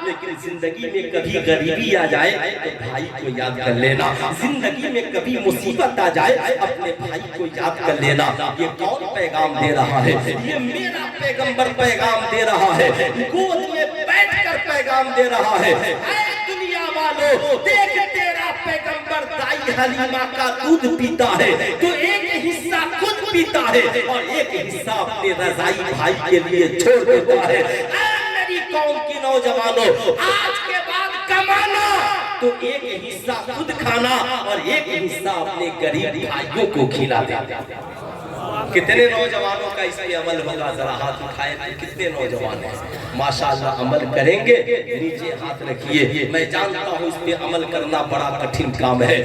लेकिन जिंदगी में कभी गरीबी आ जाए तो भाई को याद कर लेना, जिंदगी में कभी मुसीबत आ जाए अपने भाई को याद कर लेना। ये कौन पैगाम दे रहा है? ये मेरा पैगंबर पैगाम दे रहा है, गोद में बैठकर पैगाम दे रहा है। ऐ दुनिया वालों, देख तेरा पैगंबर दाई हलीमा का दूध पीता है तो एक हिस्सा खुद पीता है और एक हिस्सा अपने रज़ाई भाई के लिए छोड़ देता है। मेरी कौम की नौजवानों, आज के बाद कमाना तो एक हिस्सा खुद खाना और एक हिस्सा अपने गरीब भाइयों को खिला देना। कितने नौजवानों का इस पे अमल होगा? जरा हाथ उठाए, कितने नौजवान हैं माशाअल्लाह अमल करेंगे? नीचे हाथ रखिए। मैं जानता हूँ इस पे अमल करना बड़ा कठिन काम है,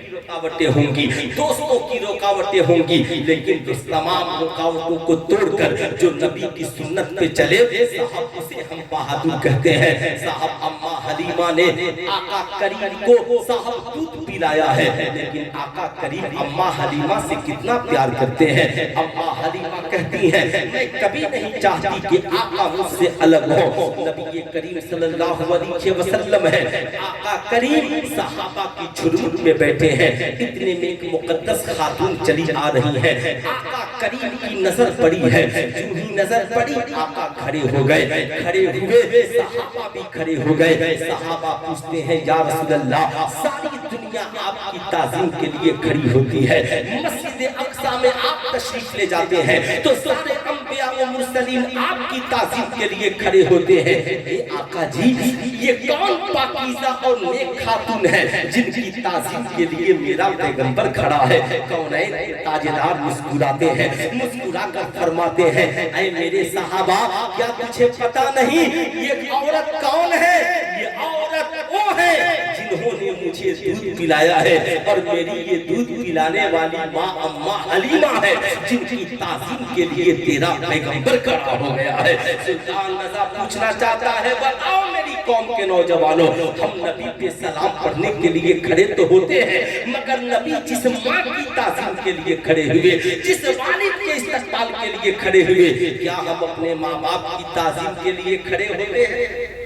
रुकावटें होंगी, दोस्तों की रुकावटें होंगी, लेकिन इस तमाम रुकावटों को तोड़कर जो नबी की सुन्नत पे चले साहब, उसे हम बहादुर कहते हैं। साहब अम्मा हलीमा ने आका करीम को साहब दूध पिलाया है, लेकिन आका करीम अम्मा हलीमा से कितना प्यार करते हैं। अम्मा हलीमा कहती हैं मैं कभी नहीं चाहती कि आका मुझसे अलग हो। नबी करीम सल्लल्लाहु अलैहि वसल्लम है, आका करीम सहाबा की झुरमुट में बैठे हैं, इतने में एक मुकद्दस खातून चली आ रही है, आका करीम की नजर पड़ी है, यूं ही नजर पड़ी आका खड़े हो गए, खड़े हुए सहाबा भी खड़े हो गए। सहाबा पूछते हैं या रसूलल्लाह, सारी दुनिया आपकी ताज़ीम के लिए खड़ी होती है, मस्जिद अक्सा में आप तशरीफ ले जाते हैं तो सारे अंबिया व मुरसलीन आपकी ताज़ीम के लिए खड़े होते हैं। ए आका जी, ये कौन पाकीज़ा और नेक खातून है जिनकी ताज़ीम के लिए मेरा पैगंबर खड़ा है? कौनैन के ताजदार मुस्कुराते हैं, मुस्कुरा कर फरमाते हैं ऐ मेरे सहाबा, क्या तुझे पता नहीं ये औरत कौन है? ये औरत वो है जिन्होंने मुझे दूध पिलाया है और मेरी ये दूध पिलाने वाली माँ अम्मा हलीमा है जिनकी ताज़ीम के लिए तेरा पैगंबर खड़ा हो गया है। सुल्तान रज़ा पूछना चाहता है, बताओ मेरी कौम के नौजवानों, हम नबी पे सलाम पढ़ने के लिए खड़े तो होते हैं, मगर नबी जिस माँ की ताज़ीम के लिए खड़े हुए, जिस वालिद के इस्तक़बाल के लिए खड़े हुए, क्या हम अपने माँ बाप की ताज़ीम के लिए खड़े होते हैं?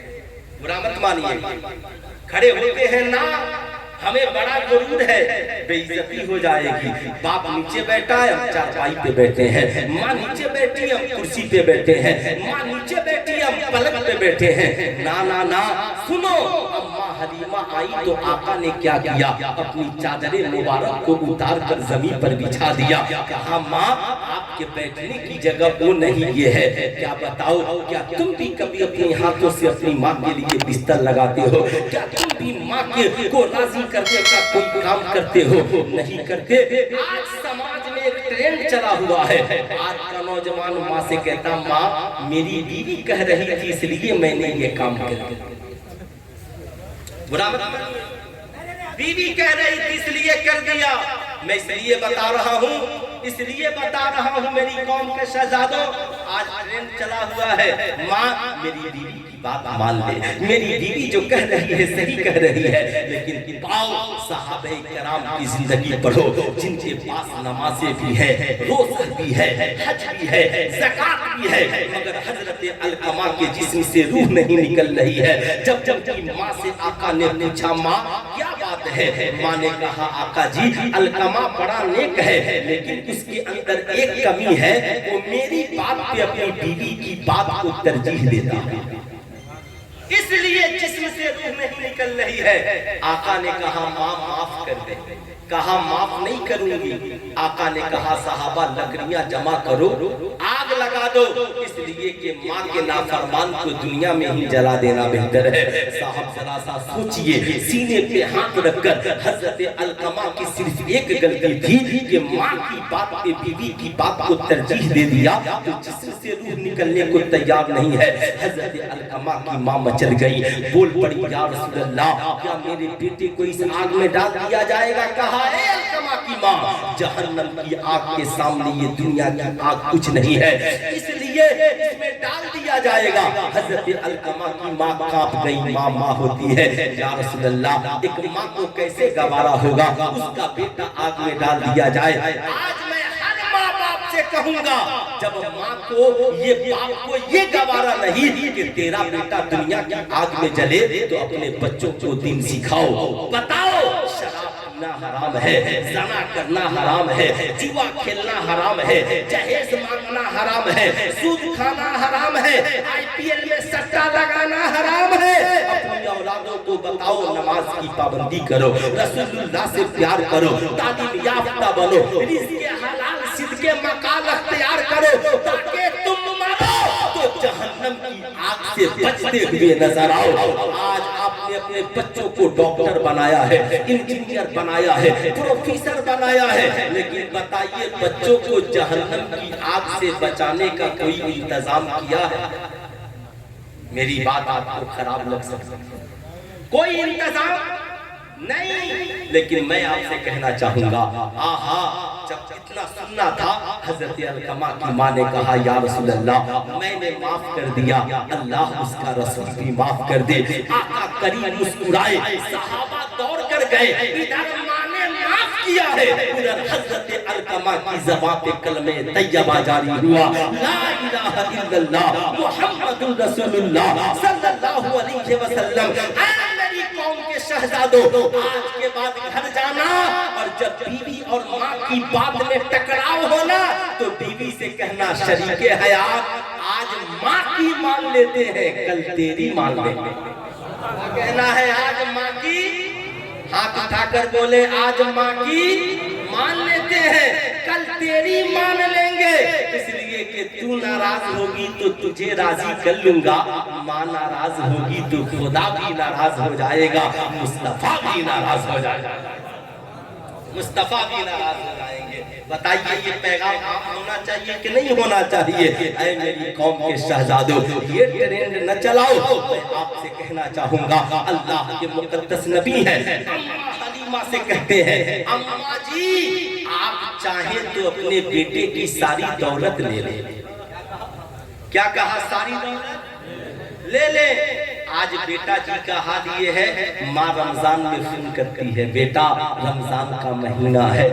बुरा मत मानिए, खड़े होते हैं ना, हमें बड़ा गुरूर है, बेइज्जती हो जाएगी। बाप नीचे बैठा है, हम चारपाई पे बैठे हैं, माँ नीचे बैठी हम कुर्सी पे बैठे हैं, माँ नीचे बैठी हम पलंग पे बैठे हैं। ना ना ना, सुनो, अम्मा हलीमा आई तो आका ने क्या किया? अपनी चादरें मुबारक को उतार कर जमीन पर बिछा दिया, कहा माँ आपके बैठने की जगह वो नहीं ये है। क्या बताओ, क्या तुम भी कभी अपने हाथों से अपनी माँ के लिए बिस्तर लगाते हो? क्या तुम भी माँ को राजी करने का कोई काम करते हो? नहीं करते। आज समाज में एक ट्रेंड चला हुआ है, आज का नौजवान माँ से कहता माँ मेरी बीवी कह रही थी इसलिए मैंने ये काम किया। बुरा मत मानिए, बीवी कह रही थी इसलिए कर दिया। मैं इसलिए बता रहा हूँ, इसलिए बता रहा हूँ मेरी कौम के शहजादों, आज ट्रेंड चला हुआ है, माँ मेरी बीवी की बात मान ले, मेरी बीवी जो कह रही है सही कह रही है। लेकिन पाओ सहाबे कराम की जिंदगी पढ़ो, जिनके पास नमाज़ें भी है, रोज़ा भी है, हज भी है, ज़कात भी है, मगर हजरत अलकमा के जिस्म से रूह नहीं निकल रही है। जब जब की माँ से आका ने पूछा माँ क्या बात है, माँ ने कहा आका जी अलकमा बड़ा नेक है, लेकिन उसके अंदर एक कमी है, वो मेरी बात पे अपनी बीवी की बात को तरजीह देता है, इसलिए जिस्म से रूह नहीं निकल रही है। आका ने कहा माँ माफ कर दे, कहा माफ नहीं करूंगी। आका ने कहा सहाबा लकड़ियां जमा करो, आग आग लगा दो, इसलिए कि माँ के नाफरमान को दुनिया में ही जला देना बेहतर है। साहब जरा सा सोचिए, सीने पे हाथ रखकर हजरत अलकमा की सिर्फ एक गलती थी कि माँ की बात पे बीवी की बात को तरजीह दे दिया, तो जिस्म से रूह निकलने को तैयार नहीं है। हजरत अलकमा की माँ मचल गई, बोल पड़ी, या रसूल अल्लाह, क्या मेरे बेटे को इस आग में डाल दिया जाएगा? कहा, ए अलकमा की माँ, जहन्नम की आग के सामने ये दुनिया की आग कुछ नहीं है, इसलिए इसमें डाल दिया जाएगा। हजरत अलकमा की माँ कांप गई। माँ होती है, या रसूल अल्लाह, एक माँ को कैसे गवारा होगा उसका बेटा आग में डाल दिया जाए। आज मैं हर माँ बाप से कहूंगा, जब माँ को ये बाप को ये गवारा नहीं कि तेरा बेटा दुनिया की आग में जले, तो अपने बच्चों को दीन सिखाओ। बताओ, शराब पीना हराम है, ज़ना करना हराम है, जुआ खेलना हराम है, जहेज मांगना हराम है, सूद खाना हराम है, IPL में सट्टा लगाना हराम है। अपनी औलादों को बताओ, नमाज की पाबंदी करो, रसूलुल्लाह से प्यार करो, तालीम याफ्ता बनो, रिज़्क़ हलाल सिद्क़े मकाल अख्तियार करो, ताकि तुम मरो तो जहन्नम की आग से बचते हुए नजर आओ। आज आपने अपने बच्चों को डॉक्टर बनाया है, इंजीनियर बनाया है, प्रोफेसर बनाया है, लेकिन बताइए बच्चों को जहन्नम की आग से बचाने का कोई इंतजाम किया है? मेरी बात आपको खराब लग सकती है, कोई इंतजाम नहीं। लेकिन मैं आपसे कहना चाहूंगा, आहा, जब इतना सुनना था, हजरत अलकमा की माँ ने कहा, या रसूल अल्लाह, मैंने माफ कर दिया, अल्लाह उसका रसूल भी माफ कर दे। आका करीम मुस्कुराए, सहाबा दौड़ कर गए, इधर माँ ने माफ किया है, उधर हजरत अलकमा की ज़बान पे कलमे तैयबा जारी हुआ, ला इलाहा इल्लल्लाह मुहम्मदुर रसूलुल्लाह सल्लल्लाहु अलैहि वसल्लम। मेरी कौम के शहजादों, आज के बाद घर जाना, और जब बीवी और माँ की बात में टकराव होना, तो बीवी से कहना, शरीके हयात, आज माँ की मान लेते हैं, कल तेरी मान लेंगे। कहना है, आज माँ की, हाथ उठाकर बोले, आज माँ की मान लेते हैं, कल तेरी मान लेंगे, इसलिए कि तू नाराज होगी तो तुझे राजी कर लूंगा, माँ नाराज होगी तो खुदा भी नाराज हो जाएगा, मुस्तफा भी नाराज हो जाएगा, मुस्तफा भी नाराज हो जाएंगे। बताइए, ये पैगाम आम होना चाहिए कि नहीं होना चाहिए? ऐ मेरी कौम के शहजादों, ये ट्रेंड न चलाओ। मैं आपसे कहना चाहूंगा, अल्लाह के मुकद्दस नबी हैं, अम्मा हलीमा से कहते हैं, अम्मा जी, आप चाहे तो अपने बेटे की सारी दौलत ले लें। क्या कहा? सारी दौलत ले ले। आज बेटा जी का हाल ये है, माँ रमजान में फोन करती है, बेटा रमजान का महीना है,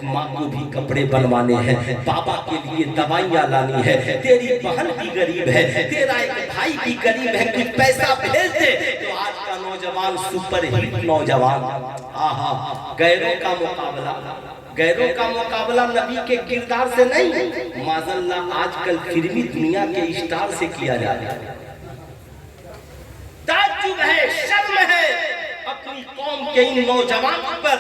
माँ को भी कपड़े बनवाने हैं, पापा के लिए दवाइयाँ लानी है, तेरी बहन भी गरीब है, तेरा एक भाई भी गरीब है, कुछ पैसा भेज दे। तो आज का नौजवान सुपर हिट नौजवान, आहा, गैरों का मुकाबला नबी के किरदार से नहीं, माज़अल्लाह आजकल फिल्मी दुनिया के स्टार से किया जा रहा है। ताज्जुब है, शर्म है अपनी कौम के इन नौजवानों पर,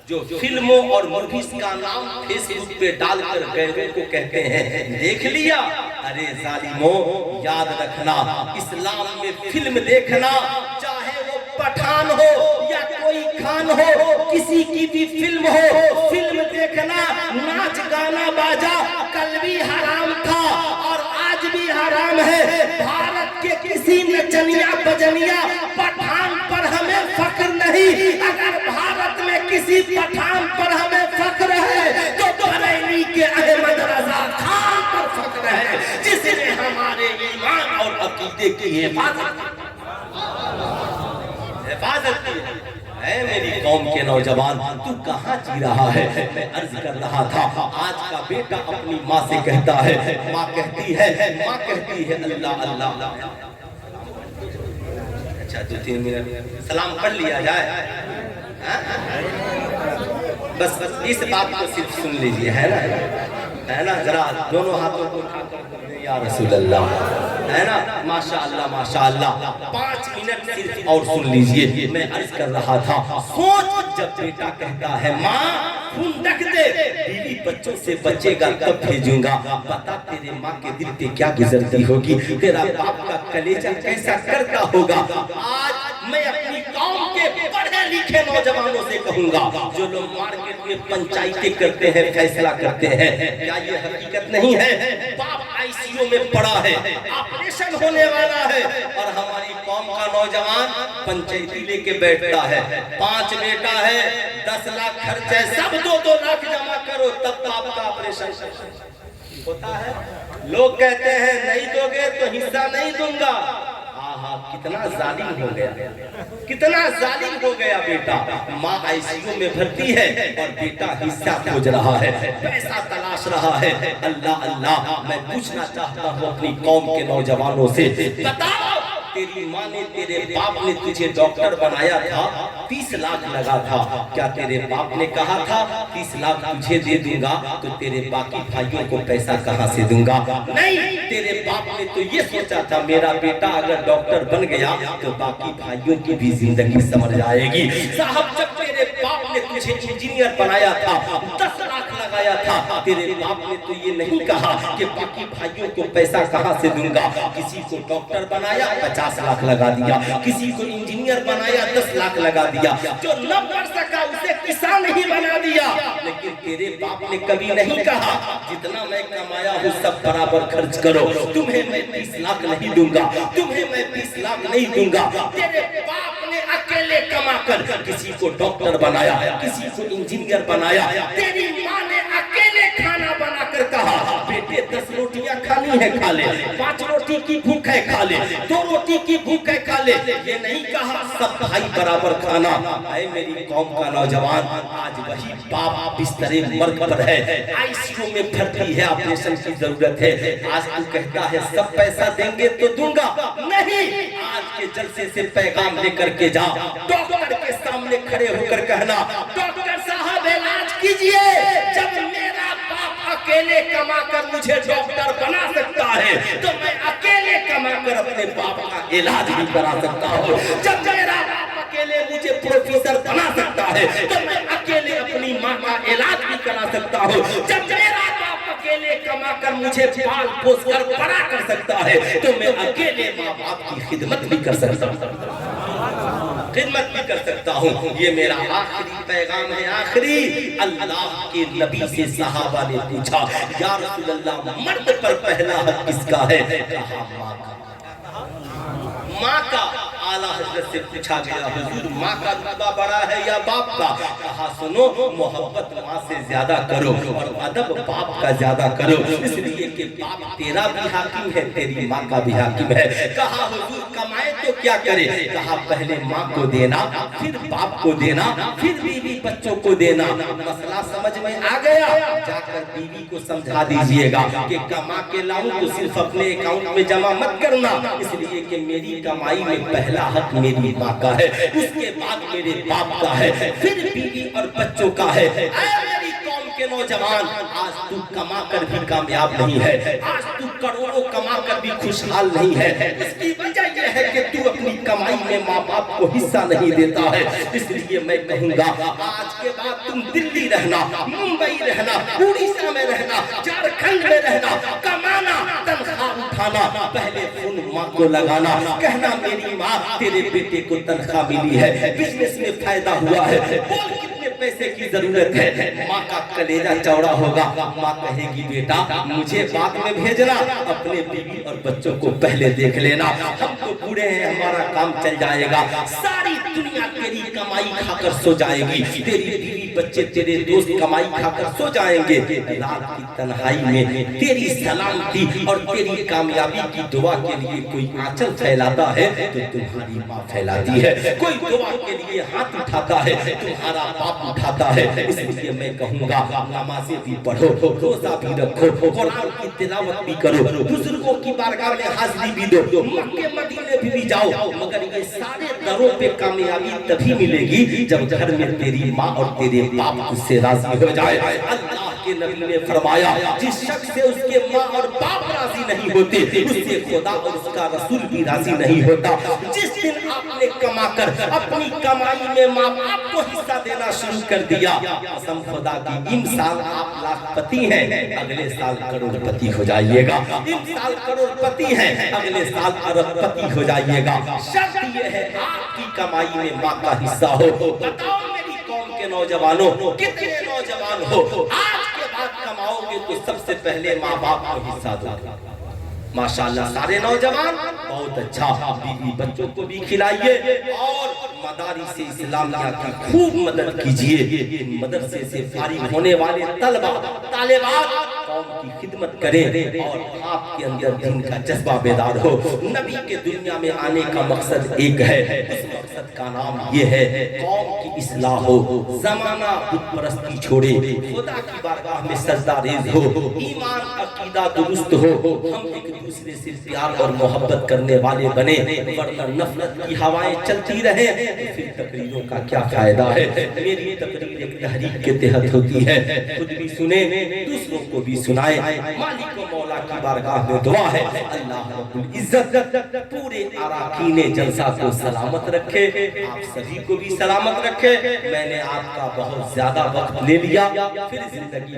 जो फिल्मों और मूवीज का नाम फेसबुक पे डालकर गैरों को कहते हैं, देख लिया। अरे जालिमों, याद रखना, इस्लाम में फिल्म देखना, चाहे वो पठान हो या कोई खान हो, किसी की भी फिल्म हो, फिल्म देखना, नाच गाना बाजा कल भी हराम था और आज भी हराम है। भारत के किसी नचनिया बजनिया पठान पर हमें फख्र नहीं, अगर भारत में किसी पठान पर हमें फख्र है तो बरेली के अहमद रजा खान पर फख्र है, जिसने हमारे ईमान और अकीदे की हिफाजत की है। मेरी कौम के नौजवान, तू कहाँ जी रहा है? मैं अर्ज कर रहा था, आज का बेटा अपनी माँ से कहता है, माँ कहती है, अल्लाह अल्लाह। अच्छा, 2-3 मिनट सलाम पढ़ लिया जाए, बस इस बात को सिर्फ सुन लीजिए, है ना, जरा दोनों हाथों को उठाकर या रसूल अल्लाह। ہے نا؟ ماشاءاللہ 5 منٹ صرف اور سن لیجئے. میں عرض کر رہا تھا سوچ جب بیٹا کہتا ہے ماں خون رکھ دے بیوی بچوں سے بچے گا تب بھیجوں گا. بتا تیرے ماں کے دل پہ کیا گزرتی ہوگی, تیرا باپ کا کلیجہ کیسا کرتا ہوگا. آج میں اپنی قوم کے پڑھے لکھے نوجوانوں سے کہوں گا جو لوگ مارکیٹ میں پنچایتیں کرتے ہیں, فیصلہ کرتے ہیں, کیا یہ حقیقت نہیں ہے باپ آئی سی یو میں پڑا ہے, آپریشن ہونے والا ہے, اور ہماری قوم کا نوجوان پنچایتی لے کے بیٹھتا ہے. 5 بیٹا ہے, 10 لاکھ خرچ ہے, سب 2-2 لاکھ جمع کرو تب باپ کا آپریشن ہوتا ہے. لوگ کہتے ہیں نہیں دو گے تو حصہ نہیں دوں گا. کتنا ظالم ہو گیا, کتنا ظالم ہو گیا بیٹا. ماں آئی سی یو میں بھرتی ہے اور بیٹا حصہ کھوج رہا ہے, پیسہ تلاش رہا ہے. اللہ اللہ, میں پوچھنا چاہتا ہوں اپنی قوم کے نوجوانوں سے, بتاؤ تیری ماں نے تیرے باپ نے تجھے ڈاکٹر بنایا تھا, 30 لاکھ لگا تھا, کیا تیرے باپ نے کہا تھا 30 لاکھ تجھے دے دوں گا تو تیرے باقی بھائیوں کو پیسہ کہاں سے دوں گا؟ نہیں, تیرے باپ نے تو یہ سوچا تھا میرا بیٹا اگر ڈاکٹر بن گیا تو باقی بھائیوں کی بھی زندگی سمجھ جائے گی. صاحب جب تیرے باپ نے تجھے انجینئر بنایا تھا, 10 لاکھ لگایا تھا, تیرے باپ نے تو یہ نہیں کہا کہ باقی بھائیوں کو پیسہ کہاں سے دوں گا. کسی کو ڈاکٹر بنایا 50 لاکھ لگا دیا, کسی کو انجینئر بنایا 10 لاکھ لگا دیا, جو نہ پڑھ سکا اسے کسان ہی بنا دیا. لیکن تیرے باپ نے کبھی نہیں کہا جتنا میں کمایا ہوں سب برابر خرچ کرو, تمہیں میں 30 لاکھ نہیں دوں گا, تمہیں میں 20 لاکھ نہیں دوں گا. تیرے باپ نے اکیلے کما کر کسی کو ڈاکٹر بنایا, کسی کو انجینئر بنایا. تیری ماں نے اکیلے کھانا بنا کر کہا بیٹے 10 روٹیاں کھانی ہے کھا لے, 5 روٹی کی بھوک ہے کھا لے, 2 روٹی کی بھوک ہے کھا لے. یہ نہیں کہا سب بھائی برابر کھانا. اے میری قوم کا نوجوان, آج وہی باپ بستر مرگ پر ہے, آئی سی یو میں بھرتی ہے, آپریشن کی ضرورت ہے. آج تو کہتا ہے سب پیسہ دیں گے تو دوں گا. نہیں, آج کے جلسے سے پیغام لے کر کے جا, ڈاکٹر کے سامنے کھڑے ہو کر کہنا ڈاکٹر صاحب علاج کیجئے. جب میرا باپ اکیلے کما کر مجھے ڈاکٹر بنا سکتا ہے تو میں اکیلے کما کر اپنے باپ کا علاج بھی کرا سکتا ہوں. جب میرا باپ اکیلے مجھے پروفیسر بنا سکتا ہے تو میں اکیلے اپنی ماں کا علاج بھی کرا سکتا ہوں. جب میرا باپ اکیلے کما کر مجھے پال پوس کر بڑا کر سکتا ہے تو میں اکیلے ماں باپ کی خدمت بھی کر سکتا ہوں, خدمت بھی کر سکتا ہوں. یہ میرا آخری پیغام ہے. آخری, اللہ کے نبی سے صحابہ نے پوچھا یا رسول اللہ مرد پر پہلا حق کس کا ہے؟ کہا ماں کا. ماں کا. اعلیٰ حضرت سے پوچھا گیا حضور ماں کا رتبہ بڑا ہے یا باپ کا؟ کہا سنو, محبت ماں سے زیادہ کرو اور ادب باپ کا زیادہ کرو, اس لیے کہ باپ تیرا بھی حاکم ہے, تیری ماں کا بھی حاکم ہے. کہا حضور کمائے تو کیا کرے؟ کہا پہلے ماں کو دینا, پھر باپ کو دینا, پھر بیوی بچوں کو دینا. مسئلہ سمجھ میں آ گیا؟ جا کر بیوی کو سمجھا دیجئے گا کہ کما کے لاؤں تو صرف اپنے اکاؤنٹ میں جمع مت کرنا, اس لیے کہ میری کمائی میں پہلا حق میری ماں کا ہے, اس کے بعد میرے باپ کا ہے, پھر بیوی اور بچوں کا ہے. اے میری قوم کے نوجوان, آج تو کما کر بھی کامیاب نہیں ہے, آج تو کروڑوں کما کر بھی خوشحال نہیں ہے. اس کی وجہ یہ ہے کہ تو اپنی کمائی میں ماں باپ کو حصہ نہیں دیتا ہے. اس لیے میں کہوں گا آج کے بعد تم دلی رہنا, ممبئی رہنا, اڑیسہ میں رہنا, جھارکھنڈ میں رہنا, کمانا, تنخواہ اٹھانا, پہلے فون ماں کو لگانا, کہنا میری ماں تیرے بیٹے کو تنخواہ ملی ہے, بزنس میں فائدہ ہوا ہے, بول کتنے پیسے کی ضرورت ہے. ماں کا کلیجہ چوڑا ہوگا, ماں کہے گی بیٹا مجھے بعد میں بھیجنا, اپنے بیوی اور بچوں کو پہلے دیکھ لینا, ہم تو بوڑھے ہیں ہمارا کام چل جائے گا. ساری دنیا تیری کمائی کھا کر سو جائے گی, تیری بیوی بچے تیرے دوست کمائی کھا کر سو جائیں گے. رات کی تنہائی میں تیری سلامتی اور تیری کامیابی کی دعا کے لیے کوئی آنچل پھیلاتا ہے تو تمہاری ماں پھیلاتی ہے, کوئی دعا کے لیے ہاتھ اٹھاتا ہے تمہارا باپ اٹھاتا ہے. اس لیے میں کہوں گا نمازیں بھی پڑھو, روزہ بھی رکھو, قرآن کی تلاوت بھی کرو, بزرگوں کی بارگاہ میں حاضری بھی دو, مکے مدینے بھی جاؤ, مگر یہ سارے دروں پہ کامیابی تبھی ملے گی جب گھر میں تیری ماں اور تیرے باپ اس سے راضی ہو جائے. اللہ کے نبی نے فرمایا جس شخص سے اس کے ماں اور باپ راضی نہیں ہوتے اس سے خدا اور اس کا رسول بھی راضی نہیں ہوتا. جس دن آپ نے کما کر اپنی کمائی میں ماں باپ کو حصہ دینا شروع کر دیا, قسم خدا کی ان سال آپ لاکھ پتی ہیں, اگلے سال کروڑ پتی ہو جائیے گا. ان سال کروڑ پتی ہیں, اگلے سال ارب پتی ہو جائیے گا. شرط یہ ہے آپ کی کمائی میں ماں کا حصہ ہو. بتاؤ میری قوم کے نوجوانوں, کتنے نوجوان ہو آج کے بعد کماؤ گے تو سب سے پہلے ماں باپ کو حصہ دو. ماشاءاللہ سارے نوجوان بہت اچھا, بیوی بچوں کو بھی کھلائیے اور مدارس اسلامیہ کی خوب مدد کیجئے. مدرسے سے فارغ ہونے والے طلبہ طالبات قوم کی خدمت کریں اور آپ کے اندر دین کا جذبہ بیدار ہو. نبی کے دنیا میں آنے کا مقصد ایک ہے, اس مقصد کا نام یہ ہے قوم کی اصلاح ہو, زمانہ بت پرستی چھوڑے, خدا کی بارگاہ میں سجدہ ریز ہو, ایمان عقیدہ درست ہو, ہم ایک دوسرے سے پیار اور محبت کرنے والے بنے, ورنہ نفرت کی ہوائیں چلتی رہیں تو پھر تقریروں کا کیا فائدہ ہے. میری تقریر ایک تحریک کے تحت ہوتی ہے, خود بھی سنیں دوسروں کو بھی سنائیں. مالک و مولا کی بارگاہ میں دعا ہے اللہ رب العزت پورے اراکین جلسہ کو سلامت رکھے, آپ سبھی کو بھی سلامت رکھے. میں نے آپ کا بہت زیادہ وقت لے لیا, پھر زندگی